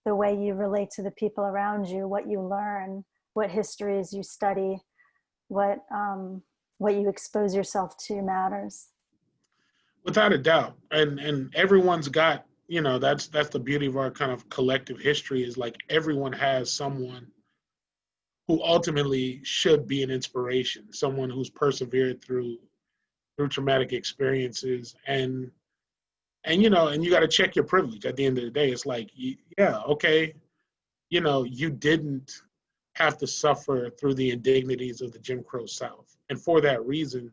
the way you relate to the people around you, what you learn, what histories you study, what you expose yourself to matters. Without a doubt. And everyone's got, that's the beauty of our kind of collective history, is like everyone has someone who ultimately should be an inspiration, someone who's persevered through traumatic experiences. And you got to check your privilege at the end of the day. It's like, yeah, okay, you didn't have to suffer through the indignities of the Jim Crow South. And for that reason,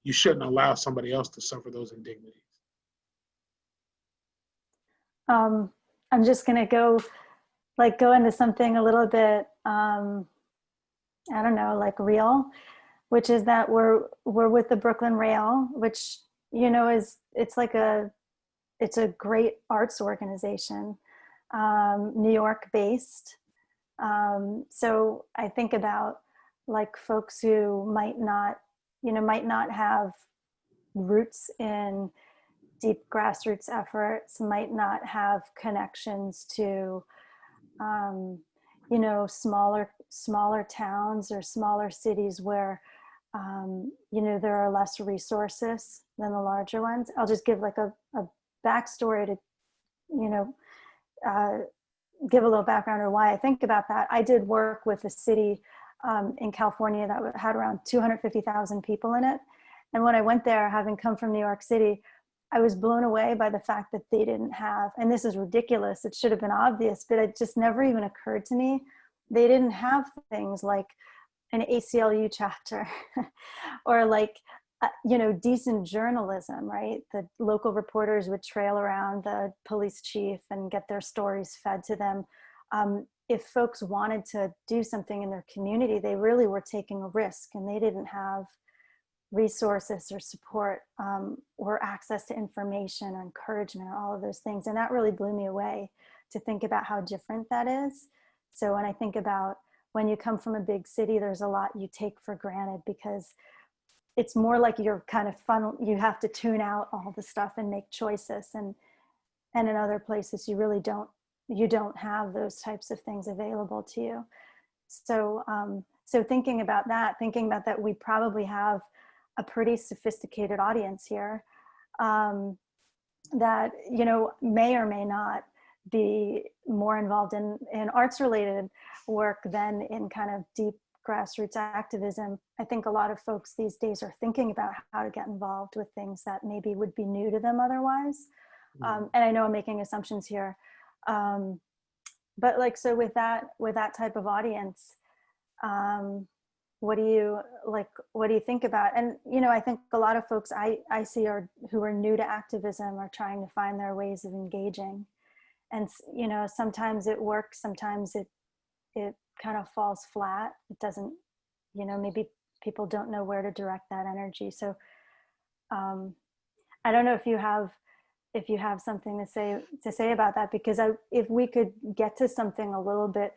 you shouldn't allow somebody else to suffer those indignities. I'm just going to go into something a little bit, I don't know, like real, which is that we're with the Brooklyn Rail, which, it's a great arts organization, New York based. So I think about like folks who might not have roots in deep grassroots efforts, might not have connections to, smaller towns or smaller cities where, there are less resources than the larger ones. I'll just give like a backstory to, give a little background on why I think about that. I did work with a city in California that had around 250,000 people in it. And when I went there, having come from New York City, I was blown away by the fact that they didn't have, and this is ridiculous, it should have been obvious, but it just never even occurred to me. They didn't have things like an ACLU chapter or like, decent journalism, right? The local reporters would trail around the police chief and get their stories fed to them. If folks wanted to do something in their community, they really were taking a risk, and they didn't have resources or support or access to information or encouragement or all of those things. And that really blew me away to think about how different that is. So when I think about when you come from a big city, there's a lot you take for granted because it's more like you're kind of funnel, you have to tune out all the stuff and make choices. And in other places, you really don't have those types of things available to you. So, so thinking about that, we probably have a pretty sophisticated audience here that, may or may not be more involved in arts related work than in kind of deep grassroots activism. I think a lot of folks these days are thinking about how to get involved with things that maybe would be new to them otherwise. And I know I'm making assumptions here. But like, so with that type of audience, what do you like? What do you think about? And I think a lot of folks I see who are new to activism are trying to find their ways of engaging, and sometimes it works, sometimes it kind of falls flat. It doesn't, maybe people don't know where to direct that energy. So I don't know if you have something to say about that, because if we could get to something a little bit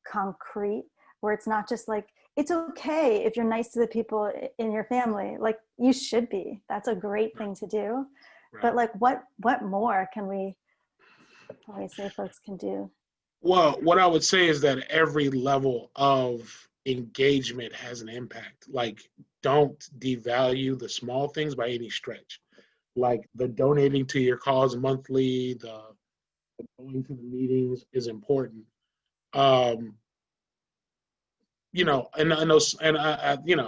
concrete, where it's not just like, it's okay if you're nice to the people in your family, like you should be, that's a great thing to do. Right. But like, what more can we say folks can do? Well, what I would say is that every level of engagement has an impact. Like, don't devalue the small things by any stretch. Like the donating to your cause monthly, the going to the meetings is important. And I know, and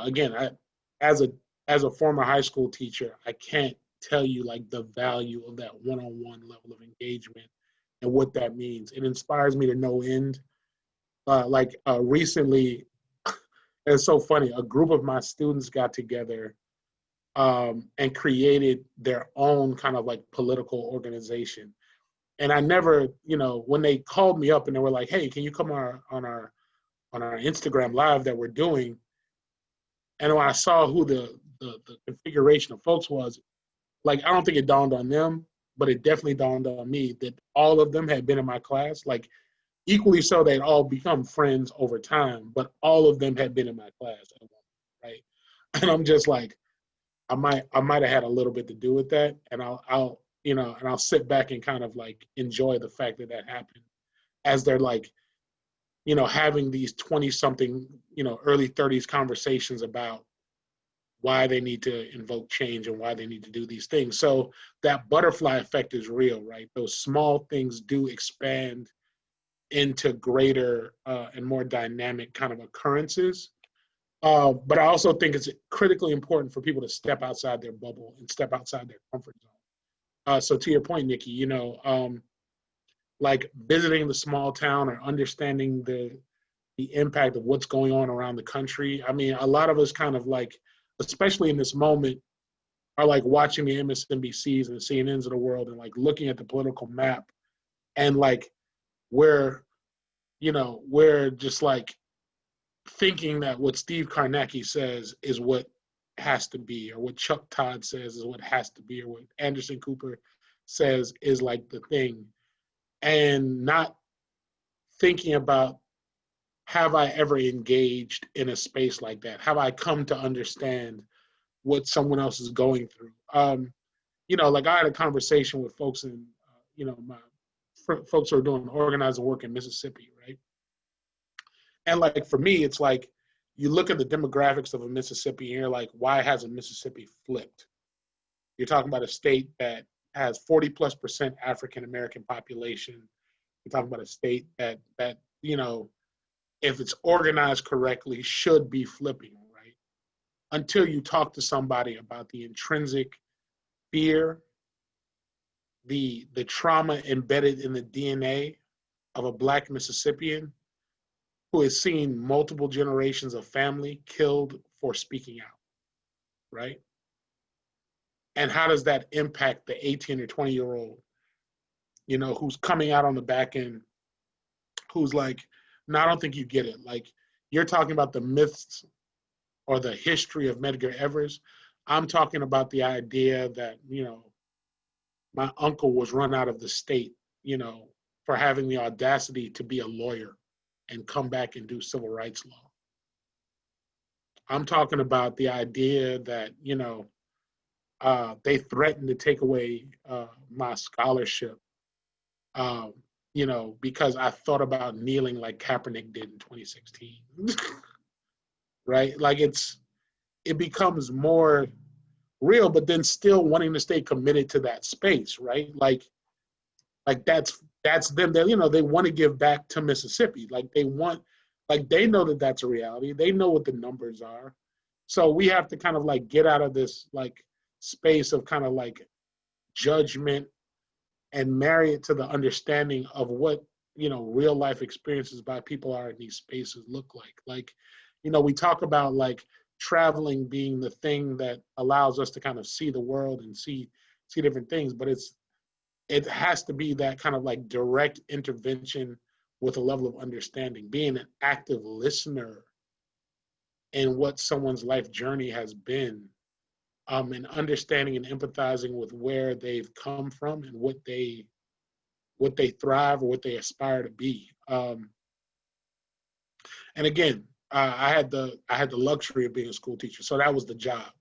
again, as a former high school teacher, I can't tell you like the value of that one-on-one level of engagement and what that means. It inspires me to no end. Recently, it's so funny, a group of my students got together and created their own kind of like political organization. And I never, when they called me up and they were like, hey, can you come on our Instagram live that we're doing? And when I saw who the configuration of folks was, like, I don't think it dawned on them, but it definitely dawned on me that all of them had been in my class. Like, equally so, they'd all become friends over time, but all of them had been in my class, right? And I'm just like, I might have had a little bit to do with that, and I'll sit back and kind of like enjoy the fact that happened, as they're like, having these 20-something, early 30s conversations about why they need to invoke change and why they need to do these things. So that butterfly effect is real, right? Those small things do expand into greater and more dynamic kind of occurrences. But I also think it's critically important for people to step outside their bubble and step outside their comfort zone. So to your point, Nikki, like visiting the small town or understanding the impact of what's going on around the country. I mean, a lot of us kind of like, especially in this moment, are like watching the MSNBCs and the CNNs of the world and like looking at the political map, and like we're just like thinking that what Steve Karnacki says is what has to be, or what Chuck Todd says is what has to be, or what Anderson Cooper says is like the thing, and not thinking about, have I ever engaged in a space like that? Have I come to understand what someone else is going through? Like I had a conversation with folks in, my folks who are doing organizing work in Mississippi, right? And like for me, it's like you look at the demographics of a Mississippi and you're like, why hasn't Mississippi flipped? You're talking about a state that has 40+% African American population. You're talking about a state that if it's organized correctly, should be flipping, right? Until you talk to somebody about the intrinsic fear, the trauma embedded in the DNA of a Black Mississippian who has seen multiple generations of family killed for speaking out, right? And how does that impact the 18 or 20-year-old, who's coming out on the back end, who's like, no, I don't think you get it. Like, you're talking about the myths or the history of Medgar Evers. I'm talking about the idea that, my uncle was run out of the state, for having the audacity to be a lawyer and come back and do civil rights law. I'm talking about the idea that, they threatened to take away my scholarship, because I thought about kneeling like Kaepernick did in 2016, right? Like it becomes more real, but then still wanting to stay committed to that space, right? Like that's them. They, they want to give back to Mississippi. Like they know that that's a reality. They know what the numbers are. So we have to kind of like get out of this like space of kind of like judgment and marry it to the understanding of what, real life experiences by people are in these spaces look like. Like, you know, we talk about like traveling being the thing that allows us to kind of see the world and see different things, but it has to be that kind of like direct intervention with a level of understanding, being an active listener in what someone's life journey has been, and understanding and empathizing with where they've come from and what they thrive or what they aspire to be. And again, I had the luxury of being a school teacher, so that was the job.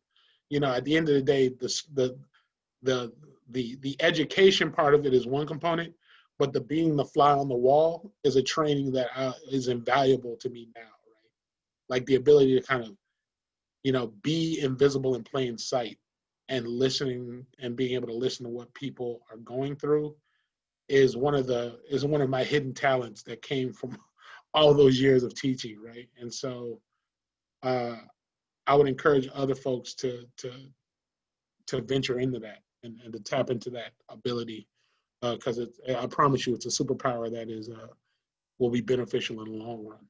You know, at the end of the day, the education part of it is one component, but the being the fly on the wall is a training that is invaluable to me now, right? Like the ability to kind of, you know, be invisible in plain sight and listening and being able to listen to what people are going through is one of my hidden talents that came from all those years of teaching, right? And so I would encourage other folks to venture into that and to tap into that ability, because I promise you, it's a superpower that is will be beneficial in the long run.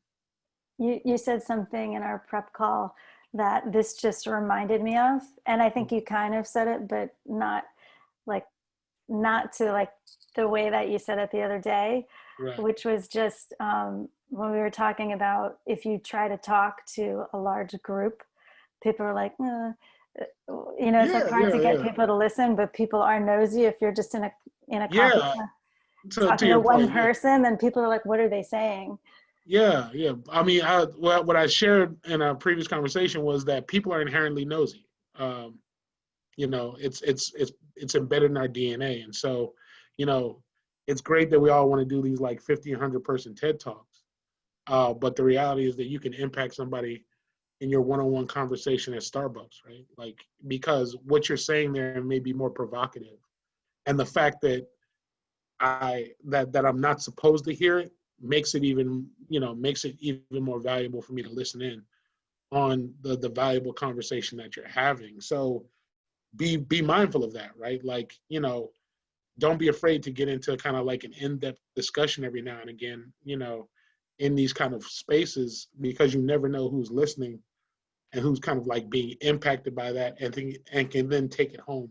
You said something in our prep call that this just reminded me of, and I think you kind of said it, but not to like the way that you said it the other day, Right. Which was just when we were talking about if you try to talk to a large group, people are like, you know, it's like hard to get people to listen, but people are nosy. If you're just in a conference talking to one person, then people are like, what are they saying? Yeah. I mean, what I shared in a previous conversation was that people are inherently nosy. You know, it's embedded in our DNA, and so, you know, it's great that we all want to do these like 50, 100 person TED Talks, but the reality is that you can impact somebody in your one-on-one conversation at Starbucks, right? Like, because what you're saying there may be more provocative, and the fact that that I'm not supposed to hear it makes it even more valuable for me to listen in on the valuable conversation that you're having. So be mindful of that, right? Like, you know, don't be afraid to get into kind of like an in-depth discussion every now and again, you know, in these kind of spaces, because you never know who's listening and who's kind of like being impacted by that and can then take it home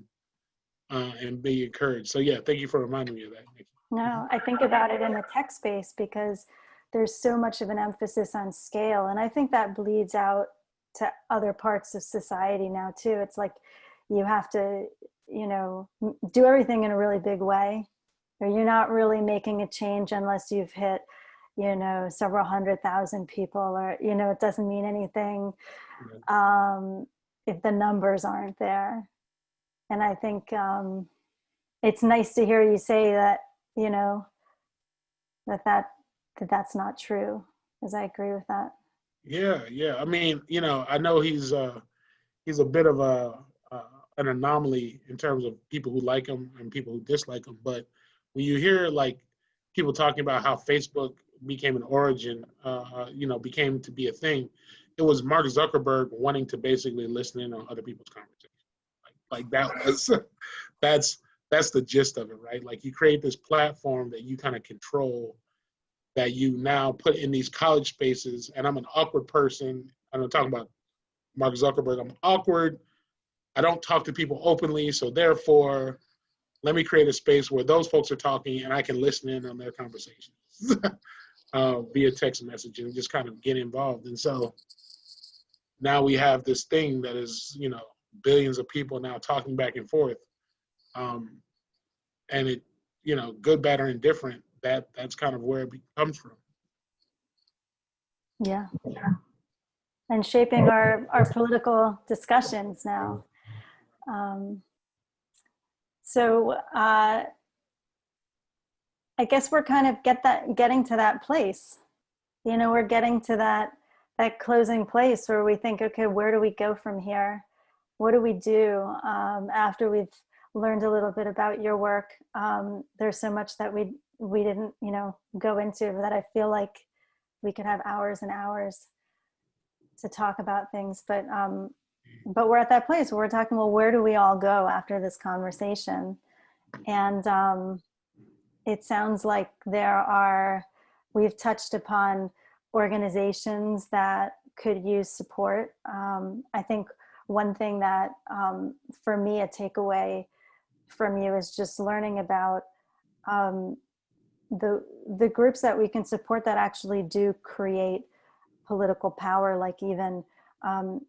and be encouraged. So yeah, thank you for reminding me of that, Nikki. No, I think about it in the tech space because there's so much of an emphasis on scale. And I think that bleeds out to other parts of society now too. It's like you have to, you know, do everything in a really big way, or you're not really making a change unless you've hit, you know, several 100,000 people, or, you know, it doesn't mean anything if the numbers aren't there. And I think it's nice to hear you say that, you know, that's not true, because I agree with that. Yeah. I mean, you know, I know he's a bit of an anomaly in terms of people who like him and people who dislike him. But when you hear like people talking about how Facebook became an origin, you know, became to be a thing, it was Mark Zuckerberg wanting to basically listen in on other people's conversations. Like that was that's the gist of it, right? Like you create this platform that you kind of control, that you now put in these college spaces. And I'm an awkward person. I'm not talking about Mark Zuckerberg. I'm awkward. I don't talk to people openly. So therefore, let me create a space where those folks are talking and I can listen in on their conversations via text message and just kind of get involved. And so now we have this thing that is, you know, billions of people now talking back and forth. And it, you know, good, bad, or indifferent, that's kind of where it comes from. Yeah. And shaping our political discussions now. So I guess we're kind of getting to that place. You know, we're getting to that closing place where we think, okay, where do we go from here? What do we do after we've learned a little bit about your work? There's so much that we didn't, you know, go into that I feel like we could have hours and hours to talk about things. But we're at that place where we're talking, well, where do we all go after this conversation? And it sounds like we've touched upon organizations that could use support. I think one thing that, for me, a takeaway from you is just learning about the groups that we can support that actually do create political power, like even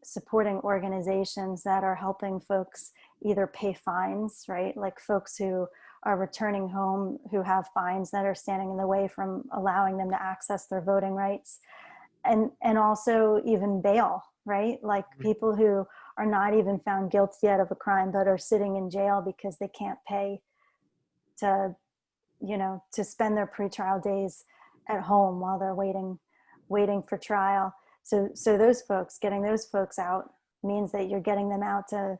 supporting organizations that are helping folks either pay fines, right? Like folks who are returning home who have fines that are standing in the way from allowing them to access their voting rights. And also even bail, right? Like people who are not even found guilty yet of a crime, but are sitting in jail because they can't pay to, to spend their pretrial days at home while they're waiting for trial. So those folks, getting those folks out means that you're getting them out to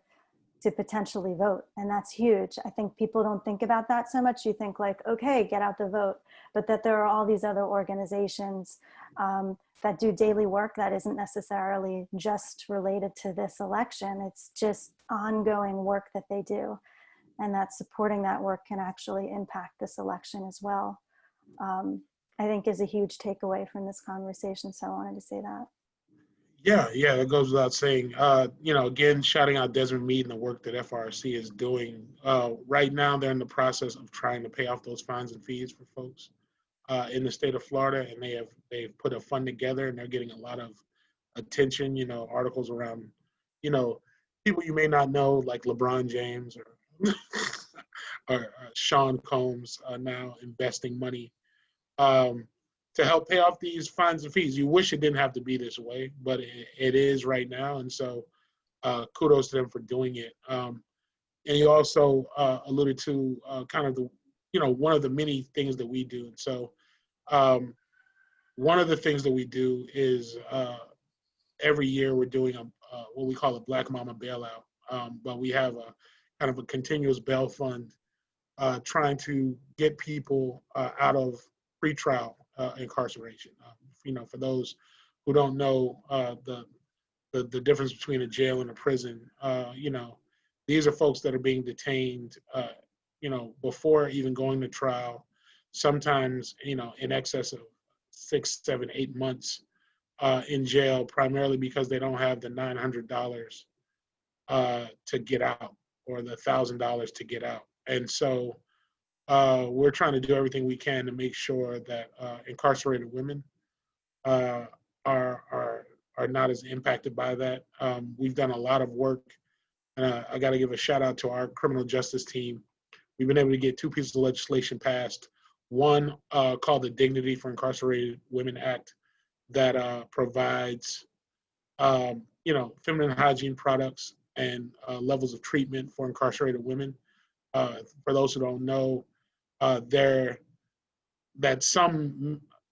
potentially vote. And that's huge. I think people don't think about that so much. You think like, okay, get out the vote, but that there are all these other organizations that do daily work that isn't necessarily just related to this election. It's just ongoing work that they do. And that supporting that work can actually impact this election as well. I think is a huge takeaway from this conversation. So I wanted to say that. Yeah, that goes without saying. Again, shouting out Desmond Meade and the work that FRC is doing. Right now, they're in the process of trying to pay off those fines and fees for folks in the state of Florida, and they've put a fund together, and they're getting a lot of attention. Articles around, people you may not know, like LeBron James or or Sean Combs, now investing money to help pay off these fines and fees. You wish it didn't have to be this way, but it is right now. And so kudos to them for doing it. And you also alluded to kind of the, one of the many things that we do. And so one of the things that we do is every year we're doing what we call a Black Mama bailout. But we have a kind of a continuous bail fund trying to get people out of pretrial incarceration. For those who don't know the difference between a jail and a prison, these are folks that are being detained, before even going to trial, sometimes, in excess of 6, 7, 8 months in jail, primarily because they don't have the $900 to get out or the $1,000 to get out. And so we're trying to do everything we can to make sure that incarcerated women are not as impacted by that. We've done a lot of work, and I got to give a shout out to our criminal justice team. We've been able to get 2 pieces of legislation passed. One called the Dignity for Incarcerated Women Act that provides, feminine hygiene products and levels of treatment for incarcerated women. For those who don't know, that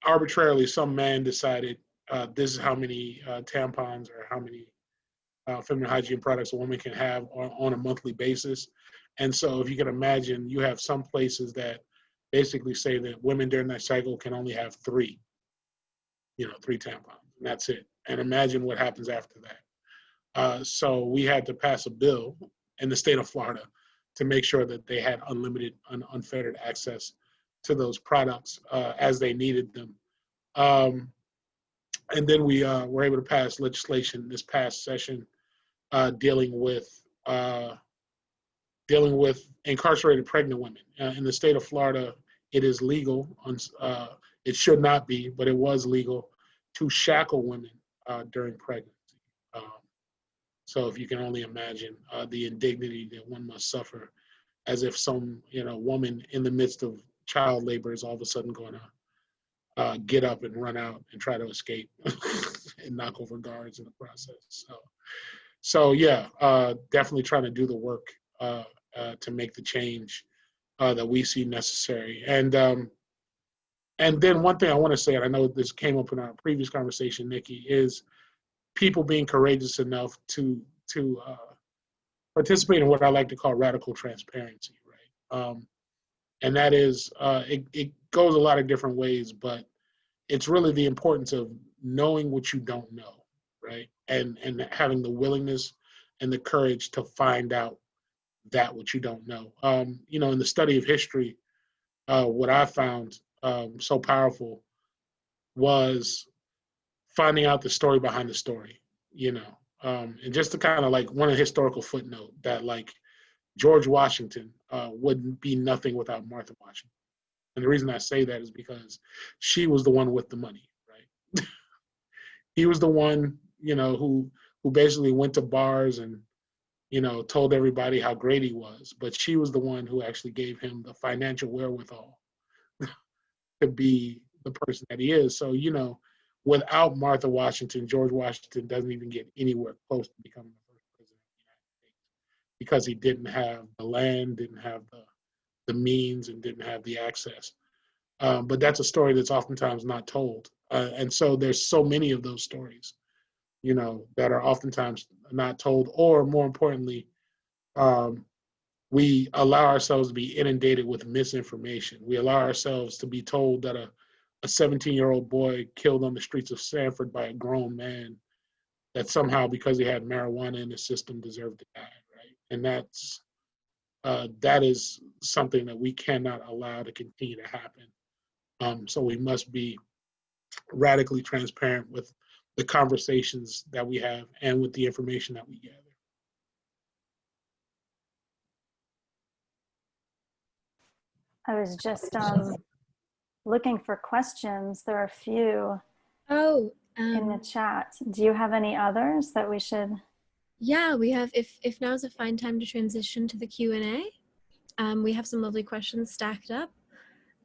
arbitrarily some man decided this is how many tampons or how many feminine hygiene products a woman can have on a monthly basis. And so if you can imagine, you have some places that basically say that women during that cycle can only have 3 tampons, and that's it. And imagine what happens after that. So we had to pass a bill in the state of Florida to make sure that they had unlimited, unfettered access to those products as they needed them. And then we were able to pass legislation this past session dealing with incarcerated pregnant women. In the state of Florida, it is legal. It should not be, but it was legal to shackle women during pregnancy. So if you can only imagine the indignity that one must suffer, as if some woman in the midst of child labor is all of a sudden going to get up and run out and try to escape and knock over guards in the process. So yeah, definitely trying to do the work to make the change that we see necessary. And then one thing I want to say, and I know this came up in our previous conversation, Nikki, is people being courageous enough to participate in what I like to call radical transparency, right? And that is, it goes a lot of different ways, but it's really the importance of knowing what you don't know, right? And having the willingness and the courage to find out that what you don't know. In the study of history, what I found so powerful was finding out the story behind the story, you know. And just to kind of like one historical footnote that like George Washington wouldn't be nothing without Martha Washington. And the reason I say that is because she was the one with the money, right? He was the one, you know, who basically went to bars and, you know, told everybody how great he was. But she was the one who actually gave him the financial wherewithal to be the person that he is. So, you know, without Martha Washington, George Washington doesn't even get anywhere close to becoming the first president of the United States because he didn't have the land, didn't have the means, and didn't have the access. But that's a story that's oftentimes not told. And so there's so many of those stories, you know, that are oftentimes not told, or more importantly, we allow ourselves to be inundated with misinformation. We allow ourselves to be told that a 17-year-old boy killed on the streets of Sanford by a grown man, that somehow because he had marijuana in his system deserved to die, right? And that is something that we cannot allow to continue to happen. So we must be radically transparent with the conversations that we have and with the information that we gather. I was just looking for questions. There are a few in the chat. Do you have any others that we should? Yeah, we have, if now's a fine time to transition to the Q&A. We have some lovely questions stacked up.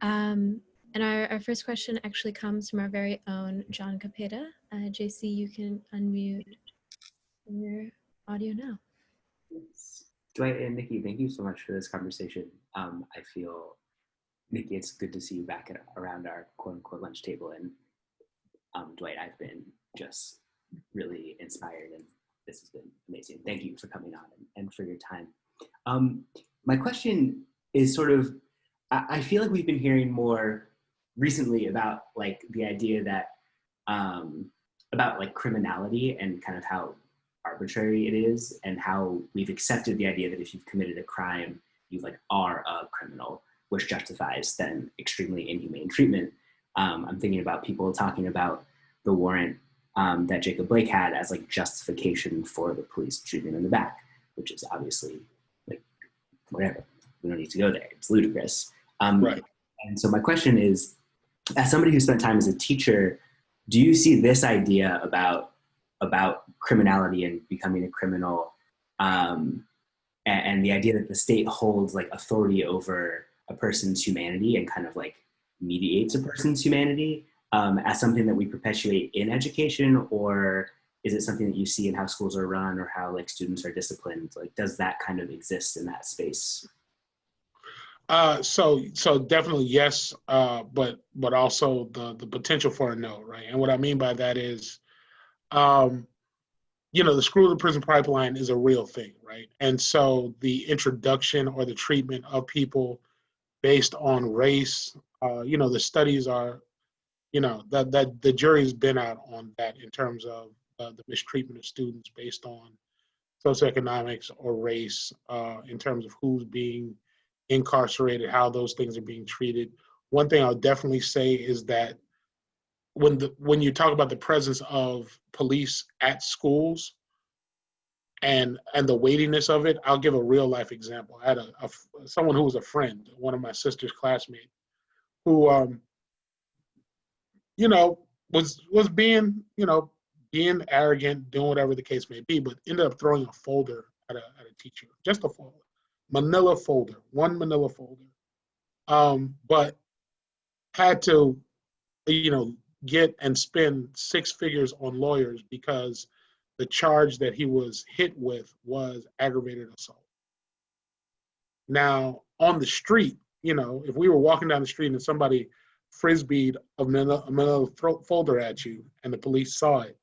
And our first question actually comes from our very own John Capeta. JC, you can unmute your audio now. Dwight and Nikki, thank you so much for this conversation. I feel, Nikki, it's good to see you back around our quote unquote lunch table. And Dwight, I've been just really inspired and this has been amazing. Thank you for coming on and for your time. My question is sort of, I feel like we've been hearing more recently about like the idea that, about like criminality and kind of how arbitrary it is and how we've accepted the idea that if you've committed a crime, you like are a criminal, which justifies then extremely inhumane treatment. I'm thinking about people talking about the warrant that Jacob Blake had as like justification for the police shooting him in the back, which is obviously like, whatever, we don't need to go there, it's ludicrous. Right. And so my question is, as somebody who spent time as a teacher, do you see this idea about criminality and becoming a criminal, and the idea that the state holds like authority over a person's humanity and kind of like mediates a person's humanity, as something that we perpetuate in education, or is it something that you see in how schools are run or how like students are disciplined? Like, does that kind of exist in that space? So definitely yes, but also the potential for a no, right? And what I mean by that is, you know, the school to prison pipeline is a real thing, right? And so the introduction or the treatment of people based on race, you know, the studies are, you know, that the jury's been out on that in terms of the mistreatment of students based on socioeconomics or race, in terms of who's being incarcerated, how those things are being treated. One thing I'll definitely say is that when you talk about the presence of police at schools and the weightiness of it, I'll give a real life example. I had someone who was a friend, one of my sister's classmates, who you know, was being, you know, being arrogant, doing whatever the case may be, but ended up throwing a folder at a teacher, just a folder. Manila folder, one manila folder, but had to, you know, get and spend 6 figures on lawyers because the charge that he was hit with was aggravated assault. Now, on the street, you know, if we were walking down the street and somebody frisbeed a manila folder at you and the police saw it,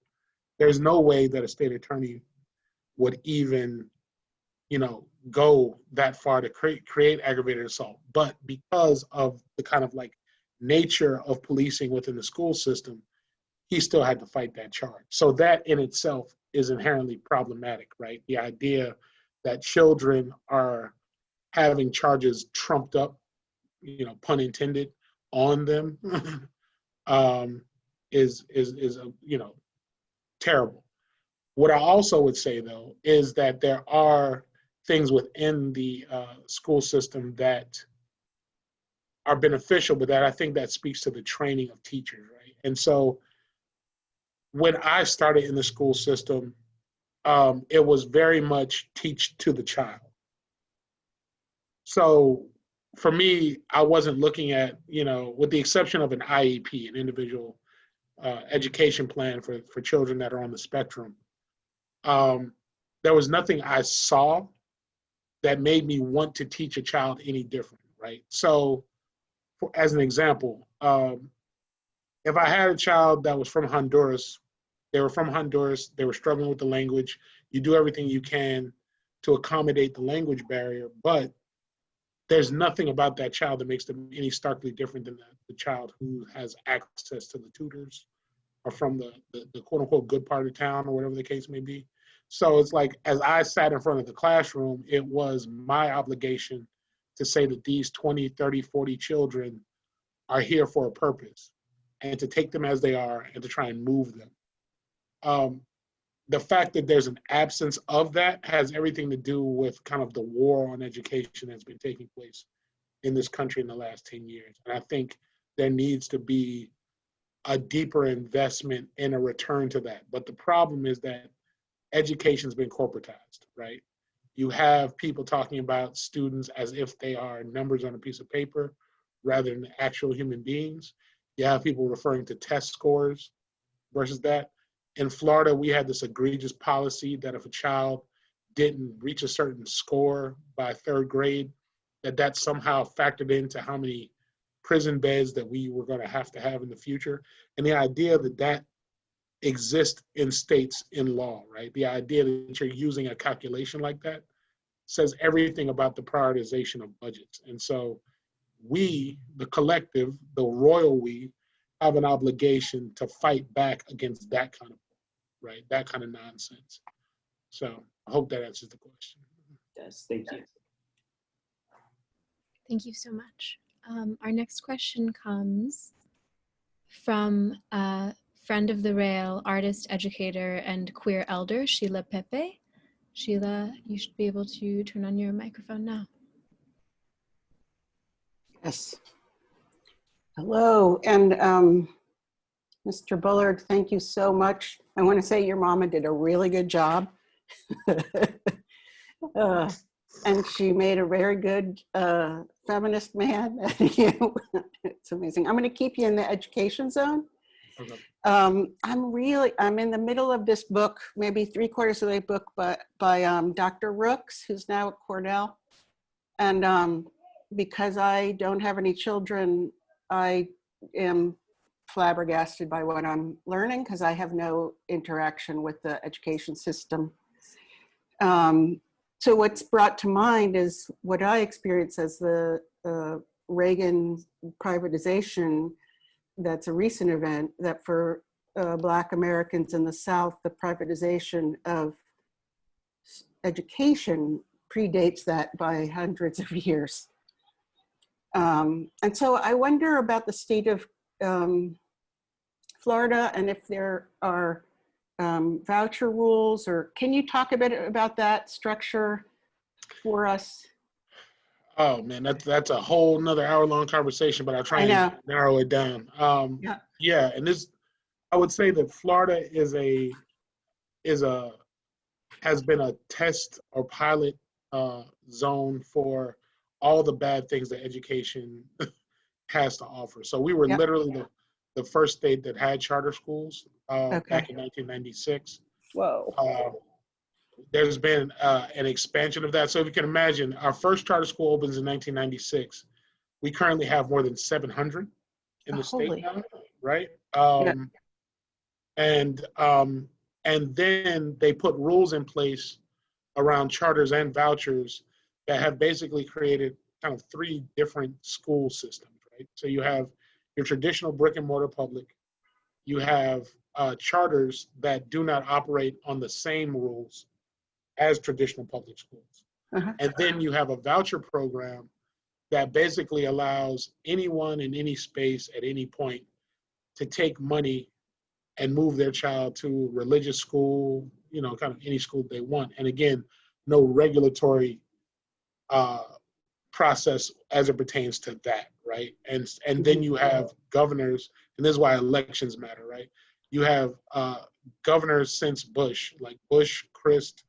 there's no way that a state attorney would even, you know, go that far to create aggravated assault. But because of the kind of like nature of policing within the school system, he still had to fight that charge. So that in itself is inherently problematic, right? The idea that children are having charges trumped up, you know, pun intended, on them, is terrible. What I also would say, though, is that there are things within the school system that are beneficial, but that I think that speaks to the training of teachers, right? And so when I started in the school system, it was very much teach to the child. So for me, I wasn't looking at, with the exception of an IEP, an individual education plan for children that are on the spectrum, there was nothing I saw that made me want to teach a child any different, right? So as an example, if I had a child that was from Honduras, they were struggling with the language, you do everything you can to accommodate the language barrier, but there's nothing about that child that makes them any starkly different than the child who has access to the tutors or from the quote unquote good part of town or whatever the case may be. So it's like, as I sat in front of the classroom, it was my obligation to say that these 20, 30, 40 children are here for a purpose, and to take them as they are and to try and move them. The fact that there's an absence of that has everything to do with kind of the war on education that's been taking place in this country in the last 10 years. And I think there needs to be a deeper investment in a return to that. But the problem is that education's been corporatized, right? You have people talking about students as if they are numbers on a piece of paper rather than actual human beings. You have people referring to test scores versus that. In Florida, we had this egregious policy that if a child didn't reach a certain score by third grade, that somehow factored into how many prison beds that we were going to have in the future. And the idea that exists in states in law, right? The idea that you're using a calculation like that says everything about the prioritization of budgets. And so we, the collective, the royal we, have an obligation to fight back against that kind of, right? That kind of nonsense. So I hope that answers the question. Yes, thank you. Thank you so much. Our next question comes from a friend of the rail, artist, educator, and queer elder, Sheila Pepe. Sheila, you should be able to turn on your microphone now. Yes. Hello, and Mr. Bullard, thank you so much. I want to say your mama did a really good job. And she made a very good feminist man. It's amazing. I'm going to keep you in the education zone. Okay. I'm in the middle of this book, maybe 3/4 of the book, by Dr. Rooks, who's now at Cornell. And because I don't have any children, I am flabbergasted by what I'm learning because I have no interaction with the education system. So what's brought to mind is what I experienced as the Reagan privatization. That's a recent event that for Black Americans in the South, the privatization of education predates that by hundreds of years. And so I wonder about the state of Florida and if there are voucher rules, or can you talk a bit about that structure for us? Oh man, that's a whole nother hour-long conversation, but I'll try and narrow it down. Yeah, and this, I would say that Florida has been a test or pilot zone for all the bad things that education has to offer. So we were literally the first state that had charter schools back in 1996. Whoa. There's been an expansion of that. So if you can imagine, our first charter school opens in 1996. We currently have more than 700 in the state now, right? And then they put rules in place around charters and vouchers that have basically created kind of 3 different school systems, right? So you have your traditional brick and mortar public, you have charters that do not operate on the same rules as traditional public schools. And then you have a voucher program that basically allows anyone in any space at any point to take money and move their child to religious school, you know, kind of any school they want. And again, no regulatory process as it pertains to that, right? And then you have governors, and this is why elections matter, right? You have governors since Bush, like Bush, Christ,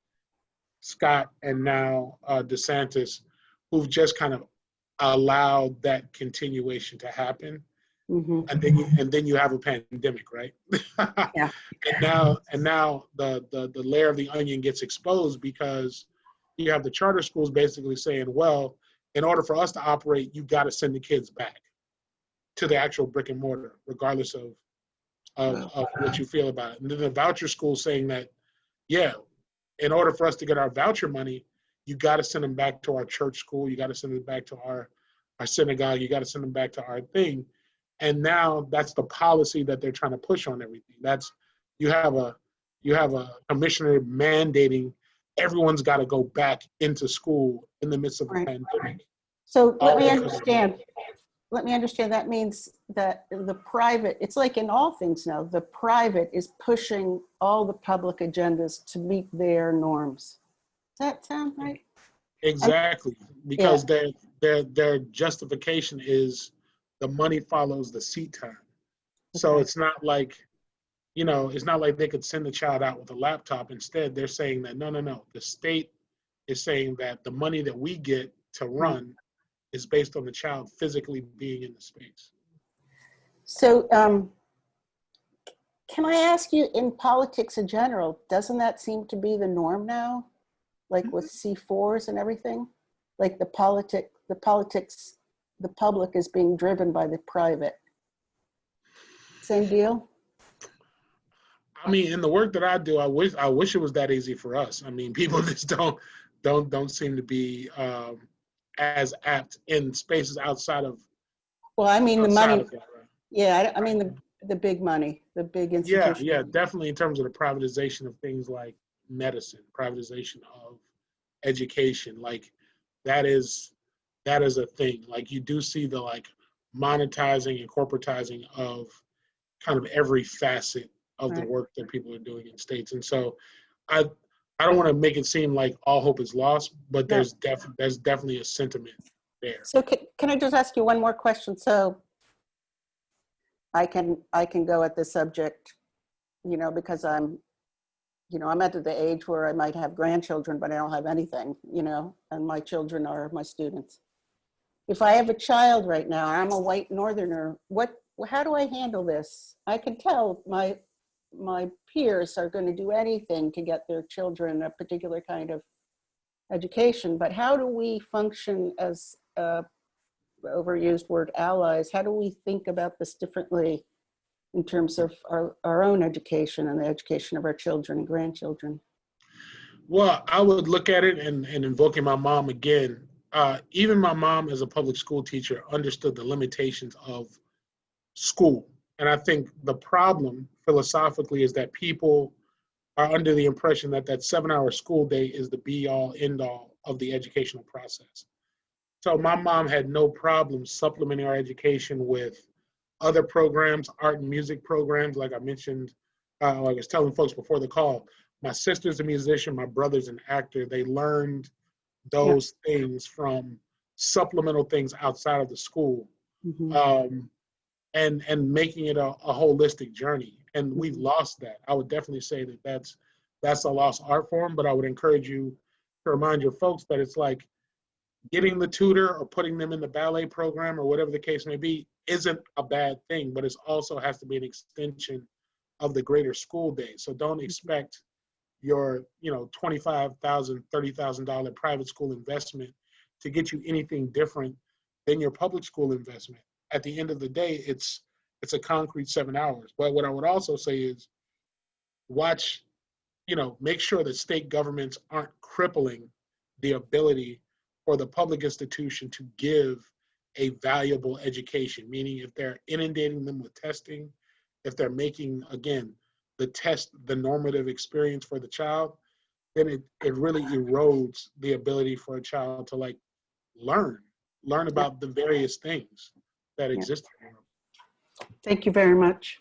Scott, and now DeSantis, who've just kind of allowed that continuation to happen. And then you have a pandemic, right? Yeah. and now the layer of the onion gets exposed, because you have the charter schools basically saying, well, in order for us to operate, you got to send the kids back to the actual brick and mortar, regardless of what you feel about it. And then the voucher school saying that, yeah, in order for us to get our voucher money, you got to send them back to our church school. You got to send them back to our synagogue. You got to send them back to our thing. And now that's the policy that they're trying to push on everything. That's you have a commissioner mandating everyone's got to go back into school in the midst of a pandemic. So let me understand. That means that the private, it's like in all things now, the private is pushing all the public agendas to meet their norms. Does that sound right? Exactly, because their justification is the money follows the seat time. So it's not like, you know, it's not like they could send the child out with a laptop. Instead, they're saying that, no. The state is saying that the money that we get to run is based on the child physically being in the space. So can I ask you, in politics in general, doesn't that seem to be the norm now? Like with C4s and everything? Like the politics, the public is being driven by the private. Same deal? I mean, in the work that I do, I wish it was that easy for us. I mean, people just don't seem to be as apt in spaces outside of. Well, I mean the money. That, right? Yeah, I mean the big money, the big institutions. Yeah, definitely in terms of the privatization of things like medicine, privatization of education, like that is a thing. Like you do see the like monetizing and corporatizing of kind of every facet of the work that people are doing in states. And so I don't want to make it seem like all hope is lost, but there's definitely a sentiment there. So can I just ask you one more question? So I can go at this subject, you know, because I'm at the age where I might have grandchildren, but I don't have anything, you know, and my children are my students. If I have a child right now, I'm a white northerner, how do I handle this? I can tell my peers are going to do anything to get their children a particular kind of education, but how do we function as overused word allies? How do we think about this differently in terms of our own education and the education of our children and grandchildren? Well, I would look at it and invoking my mom again. Even my mom as a public school teacher understood the limitations of school. And I think the problem philosophically is that people are under the impression that 7-hour school day is the be all end all of the educational process. So my mom had no problem supplementing our education with other programs, art and music programs. Like I mentioned, like I was telling folks before the call, my sister's a musician, my brother's an actor. They learned those things from supplemental things outside of the school. And making it a holistic journey. And we've lost that. I would definitely say that's a lost art form, but I would encourage you to remind your folks that it's like getting the tutor or putting them in the ballet program or whatever the case may be isn't a bad thing, but it also has to be an extension of the greater school day. So don't expect your, $25,000, $30,000 private school investment to get you anything different than your public school investment. At the end of the day, it's a concrete 7 hours. But what I would also say is make sure that state governments aren't crippling the ability for the public institution to give a valuable education, meaning if they're inundating them with testing, if they're making, again, the test the normative experience for the child, then it really erodes the ability for a child to like learn about the various things that exist in the world. Thank you very much.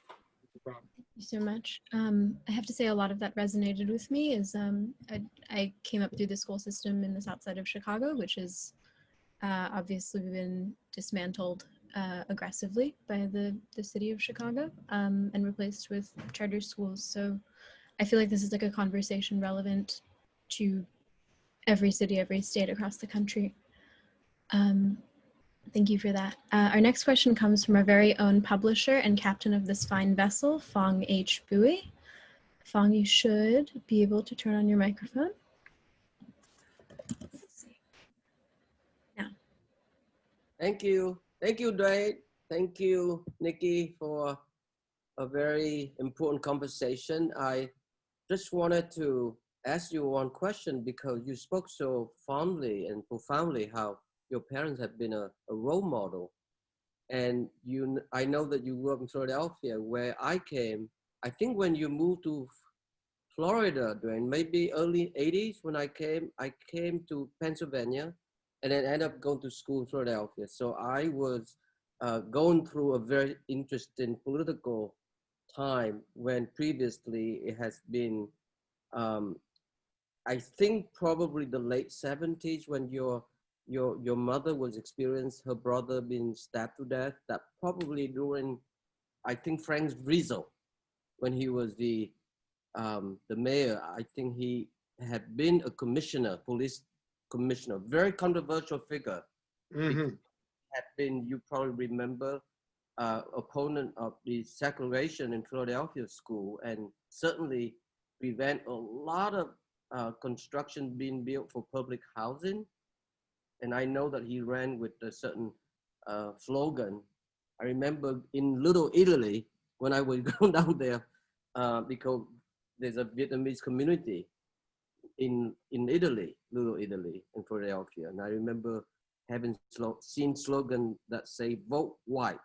No problem. you so much. I have to say a lot of that resonated with me as I came up through the school system in the south side of Chicago, which has obviously been dismantled aggressively by the city of Chicago and replaced with charter schools. So I feel like this is like a conversation relevant to every city, every state across the country. Thank you for that. Our next question comes from our very own publisher and captain of this fine vessel, Fong H. Bui. Fong, you should be able to turn on your microphone. Let's see. Now. Thank you, Dwight. Thank you, Nikki, for a very important conversation. I just wanted to ask you one question because you spoke so fondly and profoundly how your parents have been a role model. And I know that you grew up in Philadelphia, where I came. I think when you moved to Florida, Dwayne, maybe early 80s when I came to Pennsylvania and then ended up going to school in Philadelphia. So I was going through a very interesting political time when previously it has been, I think probably the late 70s when your mother was experiencing her brother being stabbed to death. That probably during, I think Frank Rizzo, when he was the mayor, I think he had been a commissioner, police commissioner, very controversial figure. Mm-hmm. Had been, you probably remember, opponent of the segregation in Philadelphia school, and certainly prevent a lot of construction being built for public housing. And I know that he ran with a certain slogan. I remember in Little Italy, when I was going down there, because there's a Vietnamese community in Italy, Little Italy in Philadelphia. And I remember having seen slogan that say, vote white.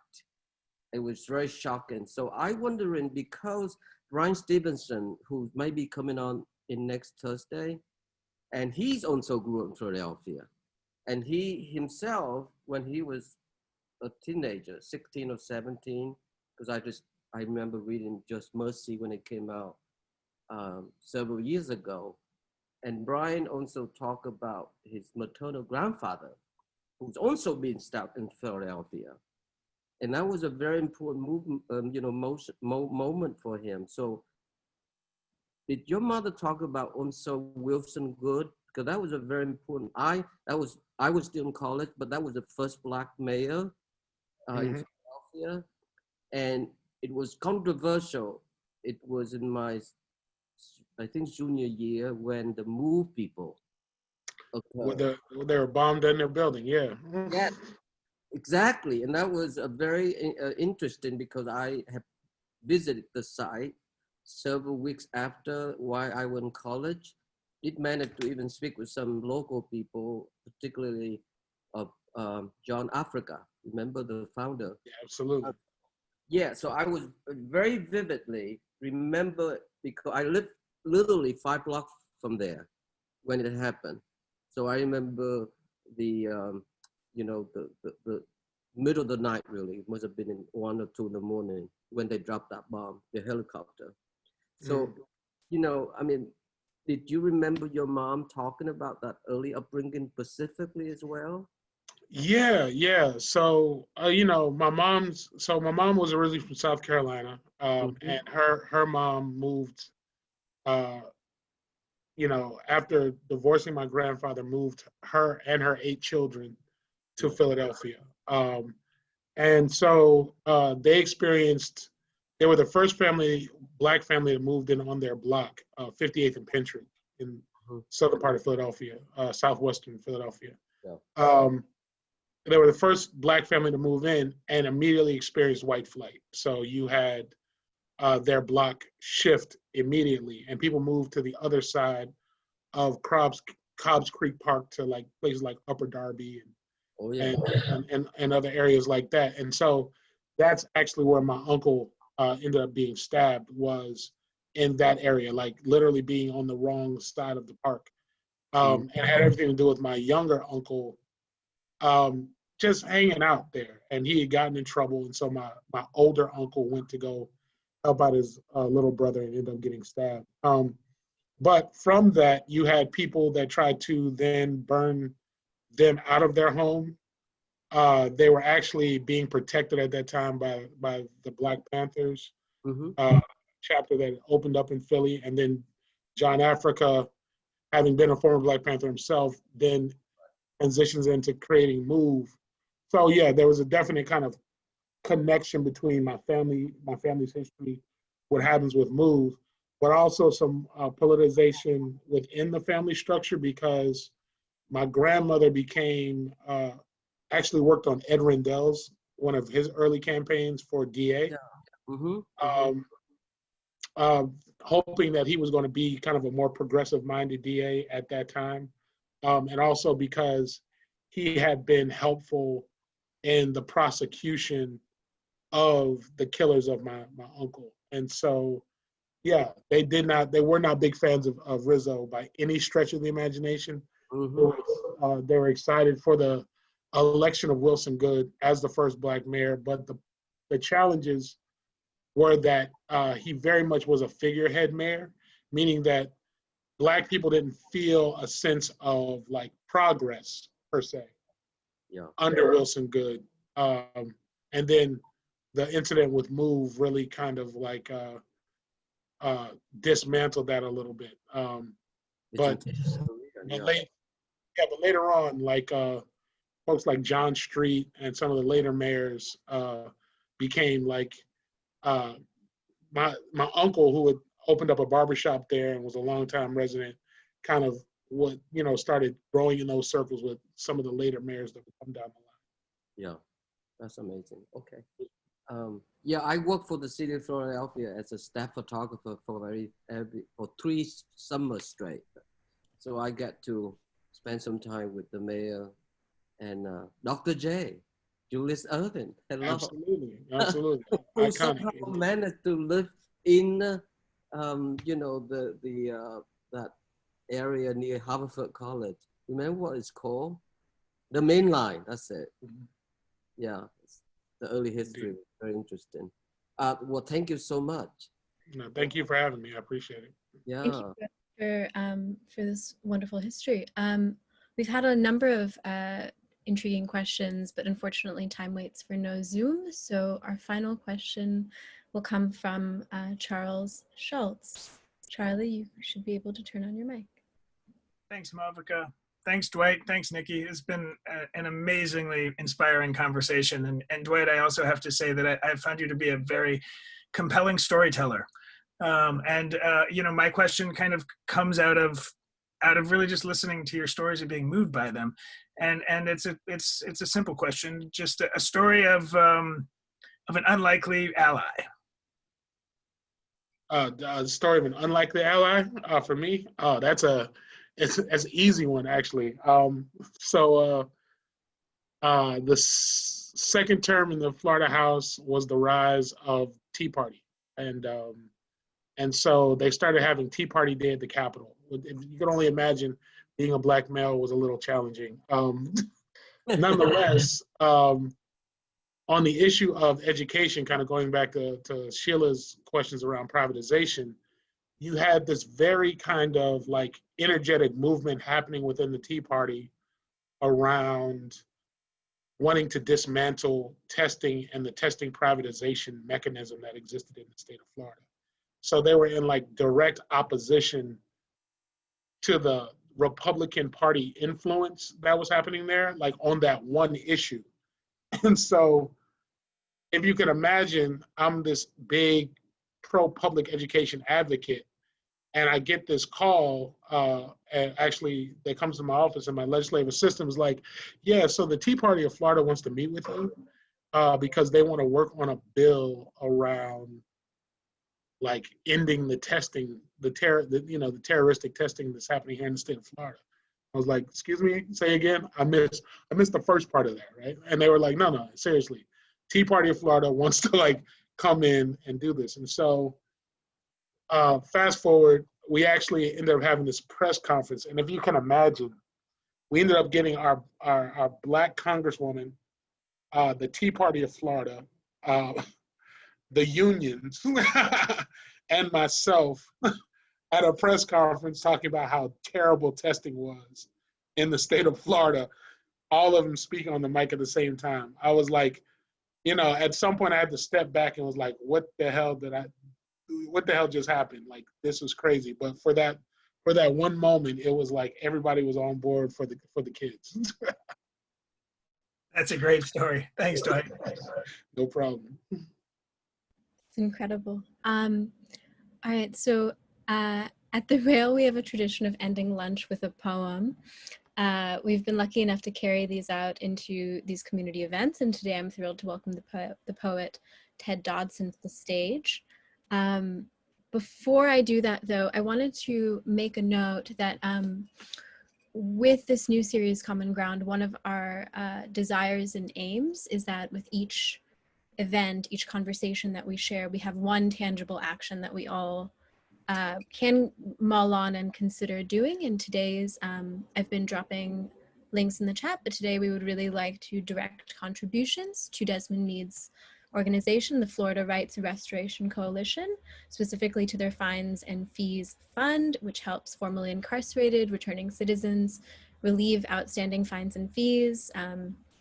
It was very shocking. So I'm wondering, because Brian Stevenson, who may be coming on in next Thursday, and he's also grew up in Philadelphia. And he himself, when he was a teenager, 16 or 17, because I remember reading Just Mercy when it came out several years ago. And Brian also talked about his maternal grandfather, who's also been stabbed in Philadelphia. And that was a very important movement, moment for him. So did your mother talk about also Wilson Good? Because that was a very important, I was still in college, but that was the first Black mayor in Philadelphia. And it was controversial. It was in my, I think, junior year when the MOVE people occurred. They were bombed in their building, yeah. Yeah, exactly. And that was a very interesting, because I have visited the site several weeks after while I was in college. It managed to even speak with some local people, particularly of John Africa. Remember the founder? Yeah, absolutely. Yeah, so I was very vividly remember, because I lived literally 5 blocks from there when it happened. So I remember the middle of the night, really. It must have been in 1 or 2 in the morning when they dropped that bomb, the helicopter. So, I mean, did you remember your mom talking about that early upbringing specifically as well? Yeah. So, my mom was originally from South Carolina, and her mom moved, after divorcing my grandfather, moved her and her 8 children to Philadelphia. And so they were the first Black family that moved in on their block, 58th and Pentry in southern part of Philadelphia, southwestern Philadelphia. Yeah. They were the first Black family to move in and immediately experienced white flight. So you had their block shift immediately, and people moved to the other side of Cobb's Creek Park to like places like Upper Darby and other areas like that. And so that's actually where my uncle ended up being stabbed, was in that area, like literally being on the wrong side of the park. And it had everything to do with my younger uncle just hanging out there, and he had gotten in trouble. And so my older uncle went to go help out his little brother and ended up getting stabbed. But from that, you had people that tried to then burn them out of their home. They were actually being protected at that time by the Black Panthers chapter that opened up in Philly. And then John Africa, having been a former Black Panther himself, then transitions into creating MOVE. So yeah, there was a definite kind of connection between my family's history, what happens with MOVE, but also some politicization within the family structure, because my grandmother actually worked on Ed Rendell's, one of his early campaigns for DA, hoping that he was going to be kind of a more progressive-minded DA at that time, and also because he had been helpful in the prosecution of the killers of my uncle. And so, yeah, they were not big fans of Rizzo by any stretch of the imagination. They were excited for the election of Wilson Goode as the first Black mayor, but the challenges were that he very much was a figurehead mayor, meaning that Black people didn't feel a sense of like progress per se under Wilson Goode. And then the incident with MOVE really kind of like dismantled that a little bit. But later on, like folks like John Street and some of the later mayors became like my uncle, who had opened up a barbershop there and was a longtime resident, kind of started growing in those circles with some of the later mayors that would come down the line. Yeah, that's amazing. Okay. Yeah, I worked for the city of Philadelphia as a staff photographer for 3 summers straight. So I get to spend some time with the mayor and Dr. J, Julius Ervin. Hello. Absolutely. Who somehow managed to live in, that area near Haverford College. Remember what it's called? The Main Line. That's it. Yeah, it's the early history. Indeed. Very interesting. Well, thank you so much. No, thank you for having me. I appreciate it. Yeah. Thank you for this wonderful history. We've had a number of intriguing questions, but unfortunately time waits for no Zoom. So our final question will come from Charles Schultz. Charlie, you should be able to turn on your mic. Thanks, Malvika. Thanks, Dwight. Thanks, Nikki. It's been an amazingly inspiring conversation. And Dwight, I also have to say that I found you to be a very compelling storyteller. My question kind of comes out of really just listening to your stories and being moved by them. And it's a simple question, just a story of an unlikely ally. The story of an unlikely ally for me. Oh, it's an easy one, actually. The second term in the Florida House was the rise of Tea Party, and so they started having Tea Party Day at the Capitol. You can only imagine being a Black male was a little challenging. Nonetheless, on the issue of education, kind of going back to Sheila's questions around privatization, you had this very kind of like energetic movement happening within the Tea Party around wanting to dismantle testing and the testing privatization mechanism that existed in the state of Florida. So they were in like direct opposition to the Republican Party influence that was happening there, like on that one issue. And so if you can imagine, I'm this big pro-public education advocate, and I get this call, and actually that comes to my office, and my legislative assistant was like, yeah, so the Tea Party of Florida wants to meet with you because they want to work on a bill around like ending the testing, the terroristic testing that's happening here in the state of Florida. I was like, excuse me, say again? I missed the first part of that, right? And they were like, no, seriously. Tea Party of Florida wants to like come in and do this. And so fast forward, we actually ended up having this press conference. And if you can imagine, we ended up getting our Black Congresswoman, the Tea Party of Florida, the unions and myself at a press conference talking about how terrible testing was in the state of Florida, all of them speaking on the mic at the same time. I was like, you know, at some point I had to step back and was like, what the hell just happened? Like, this was crazy. But for that one moment, it was like everybody was on board for the kids. That's a great story. Thanks, Dwight. No problem. It's incredible. All right, so at the Rail, we have a tradition of ending lunch with a poem. We've been lucky enough to carry these out into these community events, and today I'm thrilled to welcome the poet Ted Dodson to the stage. Before I do that, though, I wanted to make a note that with this new series, Common Ground, one of our desires and aims is that with each event, each conversation that we share, we have one tangible action that we all can mull on and consider doing. And today's, I've been dropping links in the chat, but today we would really like to direct contributions to Desmond Meade's organization, the Florida Rights Restoration Coalition, specifically to their fines and fees fund, which helps formerly incarcerated returning citizens relieve outstanding fines and fees,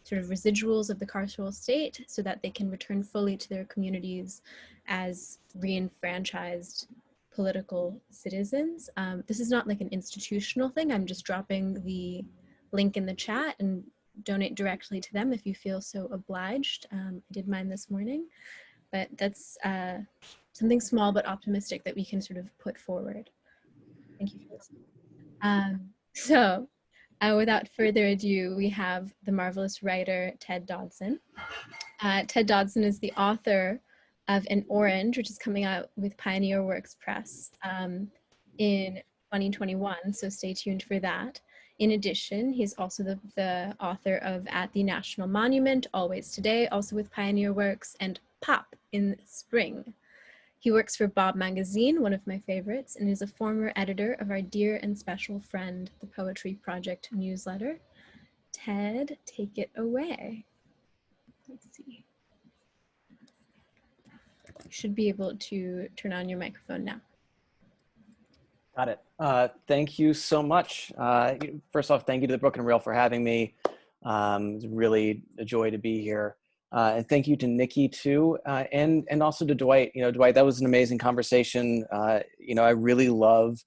sort of residuals of the carceral state, so that they can return fully to their communities as re-enfranchised political citizens. This is not like an institutional thing. I'm just dropping the link in the chat, and donate directly to them if you feel so obliged. I did mine this morning, but that's something small but optimistic that we can sort of put forward. Thank you for listening. So without further ado, we have the marvelous writer, Ted Dodson. Ted Dodson is the author of An Orange, which is coming out with Pioneer Works Press in 2021, so stay tuned for that. In addition, he's also the author of At the National Monument, Always Today, also with Pioneer Works, and Pop in Spring. He works for Bob Magazine, one of my favorites, and is a former editor of our dear and special friend, the Poetry Project newsletter. Ted, take it away. Let's see. You should be able to turn on your microphone now. Got it. Thank you so much. First off, thank you to the Broken Rail for having me. It's really a joy to be here. And thank you to Nikki too, and also to Dwight. You know, Dwight, that was an amazing conversation. You know, I really love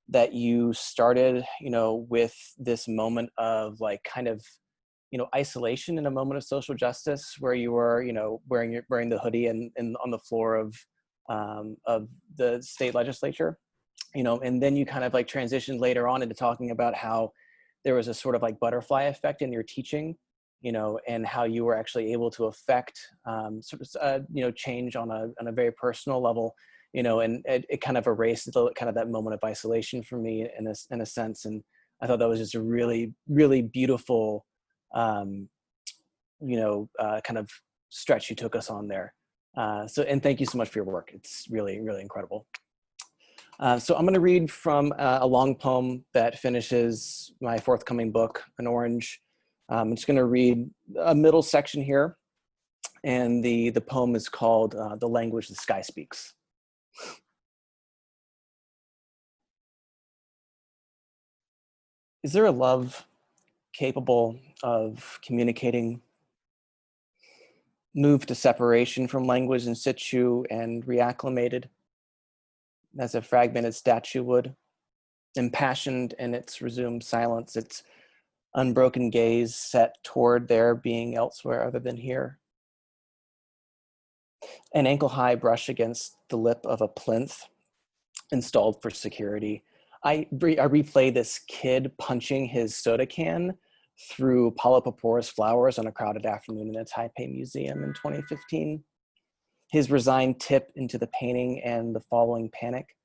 that you started, you know, with this moment of like kind of, you know, isolation in a moment of social justice, where you were, you know, wearing the hoodie and on the floor of the state legislature. You know, and then you kind of like transitioned later on into talking about how there was a sort of like butterfly effect in your teaching, you know, and how you were actually able to affect you know, change on a very personal level, you know, and it kind of erased kind of that moment of isolation for me in a sense. And I thought that was just a really, really beautiful, you know, kind of stretch you took us on there. And thank you so much for your work. It's really, really incredible. So I'm going to read from a long poem that finishes my forthcoming book, An Orange. I'm just going to read a middle section here, and the poem is called The Language the Sky Speaks. Is there a love capable of communicating, moved to separation from language in situ and reacclimated, as a fragmented statue would, impassioned in its resumed silence, its unbroken gaze set toward their being elsewhere other than here? An ankle-high brush against the lip of a plinth installed for security. I replay this kid punching his soda can through polypoporus flowers on a crowded afternoon in a Taipei museum in 2015. His resigned tip into the painting and the following panic.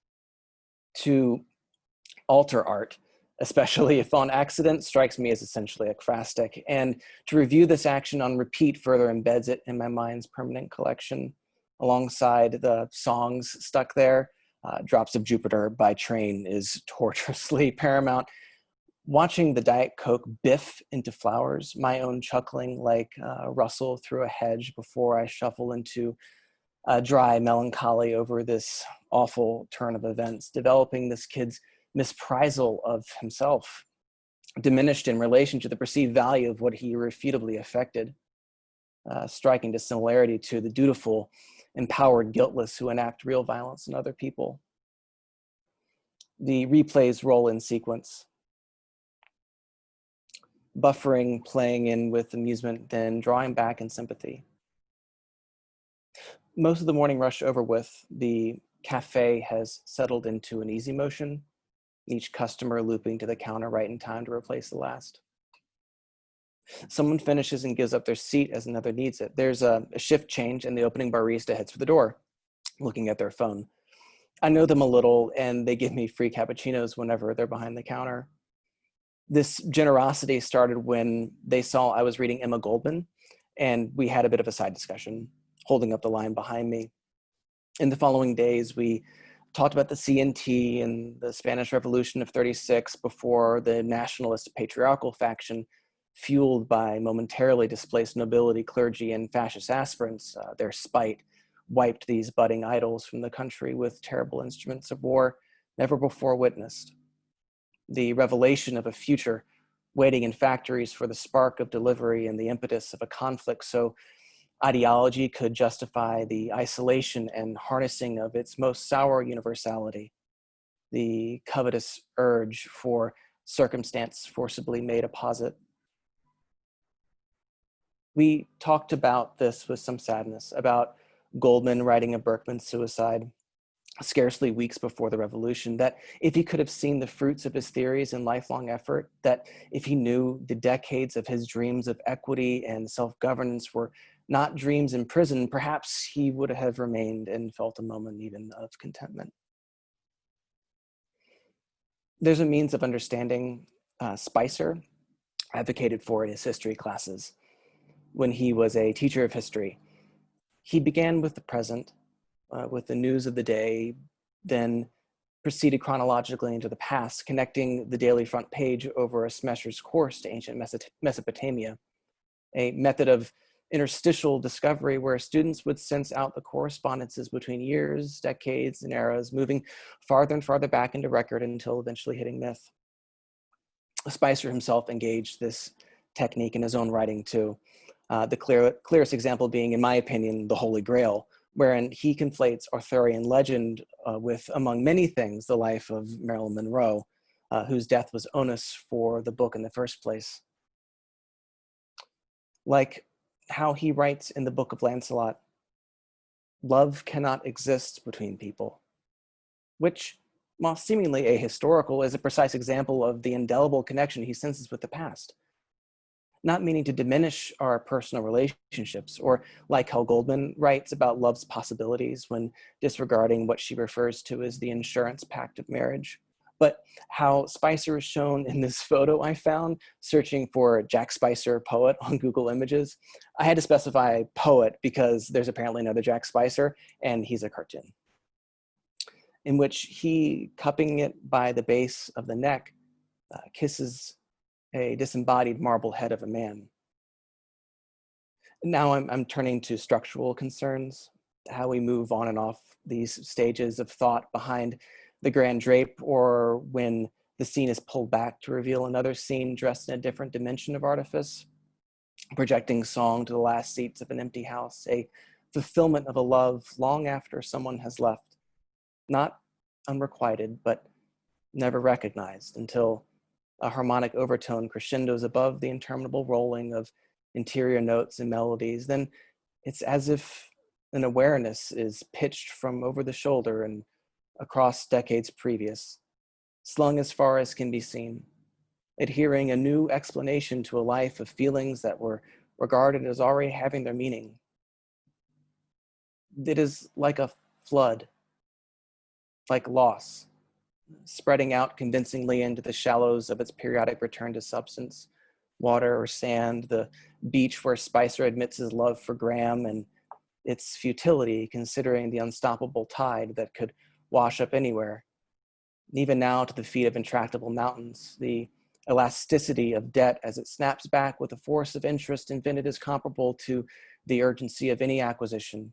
To alter art, especially if on accident, strikes me as essentially ekphrastic. And to review this action on repeat further embeds it in my mind's permanent collection. Alongside the songs stuck there, Drops of Jupiter by Train is torturously paramount. Watching the Diet Coke biff into flowers, my own chuckling like rustle through a hedge before I shuffle into dry melancholy over this awful turn of events, developing this kid's misprisal of himself, diminished in relation to the perceived value of what he irrefutably affected, striking dissimilarity to the dutiful, empowered, guiltless who enact real violence in other people. The replays roll in sequence, buffering, playing in with amusement, then drawing back in sympathy. Most of the morning rush over with, the cafe has settled into an easy motion, each customer looping to the counter right in time to replace the last. Someone finishes and gives up their seat as another needs it. There's a shift change and the opening barista heads for the door, looking at their phone. I know them a little and they give me free cappuccinos whenever they're behind the counter. This generosity started when they saw I was reading Emma Goldman, and we had a bit of a side discussion, holding up the line behind me. In the following days, we talked about the CNT and the Spanish Revolution of '36 before the nationalist patriarchal faction, fueled by momentarily displaced nobility, clergy, and fascist aspirants, their spite wiped these budding idols from the country with terrible instruments of war never before witnessed. The revelation of a future waiting in factories for the spark of delivery and the impetus of a conflict so ideology could justify the isolation and harnessing of its most sour universality, the covetous urge for circumstance forcibly made apposite. We talked about this with some sadness, about Goldman writing of Berkman's suicide scarcely weeks before the revolution, that if he could have seen the fruits of his theories and lifelong effort, that if he knew the decades of his dreams of equity and self-governance were not dreams in prison, perhaps he would have remained and felt a moment even of contentment. There's a means of understanding Spicer advocated for in his history classes. When he was a teacher of history, he began with the present, with the news of the day, then proceeded chronologically into the past, connecting the daily front page over a semester's course to ancient Mesopotamia, a method of interstitial discovery where students would sense out the correspondences between years, decades, and eras, moving farther and farther back into record until eventually hitting myth. Spicer himself engaged this technique in his own writing too. The clearest example being, in my opinion, the Holy Grail, wherein he conflates Arthurian legend with, among many things, the life of Marilyn Monroe, whose death was onus for the book in the first place. Like how he writes in the Book of Lancelot, love cannot exist between people, which, while seemingly ahistorical, is a precise example of the indelible connection he senses with the past. Not meaning to diminish our personal relationships, or like how Goldman writes about love's possibilities when disregarding what she refers to as the insurance pact of marriage, but how Spicer is shown in this photo I found searching for Jack Spicer poet on Google Images. I had to specify poet because there's apparently another Jack Spicer and he's a cartoon, in which he, cupping it by the base of the neck, kisses a disembodied marble head of a man. Now I'm turning to structural concerns, how we move on and off these stages of thought behind the grand drape, or when the scene is pulled back to reveal another scene dressed in a different dimension of artifice, projecting song to the last seats of an empty house, a fulfillment of a love long after someone has left, not unrequited, but never recognized until a harmonic overtone crescendos above the interminable rolling of interior notes and melodies. Then it's as if an awareness is pitched from over the shoulder and across decades previous, slung as far as can be seen, adhering a new explanation to a life of feelings that were regarded as already having their meaning. It is like a flood, like loss, spreading out convincingly into the shallows of its periodic return to substance, water or sand, the beach where Spicer admits his love for Graham and its futility considering the unstoppable tide that could wash up anywhere. Even now to the feet of intractable mountains, the elasticity of debt as it snaps back with a force of interest invented is comparable to the urgency of any acquisition.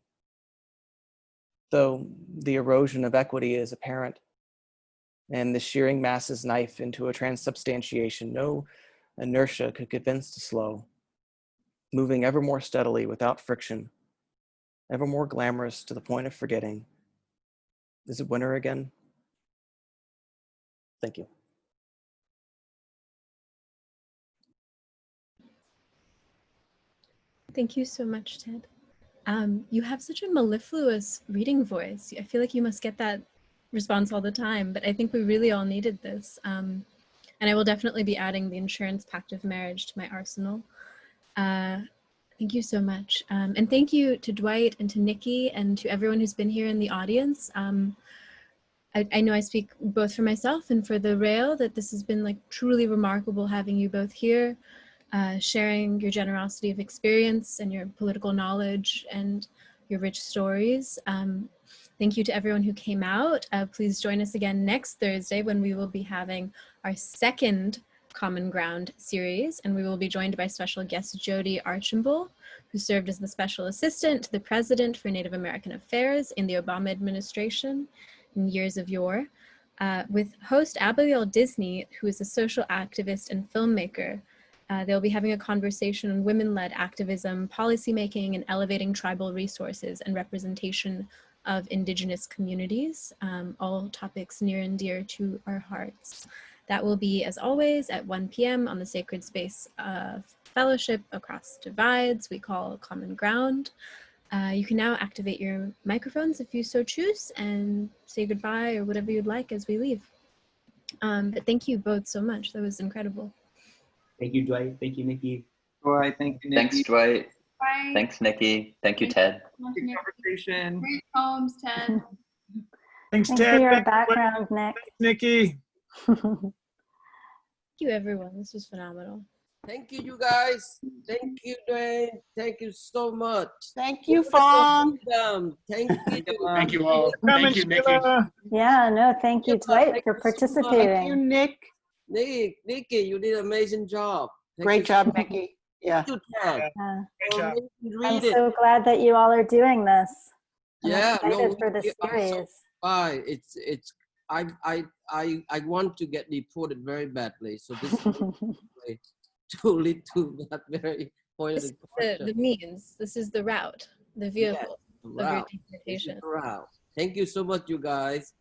though the erosion of equity is apparent, and the shearing masses knife into a transubstantiation no inertia could convince to slow, moving ever more steadily without friction, ever more glamorous to the point of forgetting. Is it winter again? Thank you. Thank you so much, Ted. You have such a mellifluous reading voice. I feel like you must get that response all the time, but I think we really all needed this. And I will definitely be adding the Insurance Pact of Marriage to my arsenal. Thank you so much. And thank you to Dwight and to Nikki and to everyone who's been here in the audience. I know I speak both for myself and for the Rail that this has been like truly remarkable having you both here, sharing your generosity of experience and your political knowledge and your rich stories. Thank you to everyone who came out. Please join us again next Thursday when we will be having our second Common Ground series, and we will be joined by special guest Jody Archambault, who served as the Special Assistant to the President for Native American Affairs in the Obama administration in years of yore, with host Abigail Disney, who is a social activist and filmmaker. They'll be having a conversation on women-led activism, policymaking, and elevating tribal resources and representation of Indigenous communities, all topics near and dear to our hearts. That will be, as always, at 1 p.m. on the sacred space of fellowship across divides we call Common Ground. You can now activate your microphones if you so choose and say goodbye or whatever you'd like as we leave. But thank you both so much. That was incredible. Thank you, Dwight. Thank you, Nikki. Dwight, thank you, Nikki. Thanks, Dwight. Bye. Thanks, Nikki. Thank you, Ted. Good conversation. Great poems, Ted. Thanks, Thanks Ted. for your Thanks, background, Nick. Nikki. Thank you, everyone. This was phenomenal. Thank you, you guys. Thank you, Dwayne. Thank you so much. Thank you, Fong. Thank you. Thank you all. Thank you, Nikki. Yeah, no, thank you, Dwight, for Thank you, participating. Nick. Nikki, you did an amazing job. Thank Great you. job, Nikki. Yeah. Thank you, Ted. Great job. I'm Read it. so glad that you all are doing this. I'm Yeah, excited for the we are so- series. It's I want to get deported very badly. So this is way to lead to that very point This of is the means. This is the route, the vehicle of your route. This is deportation. the route. Thank you so much, you guys.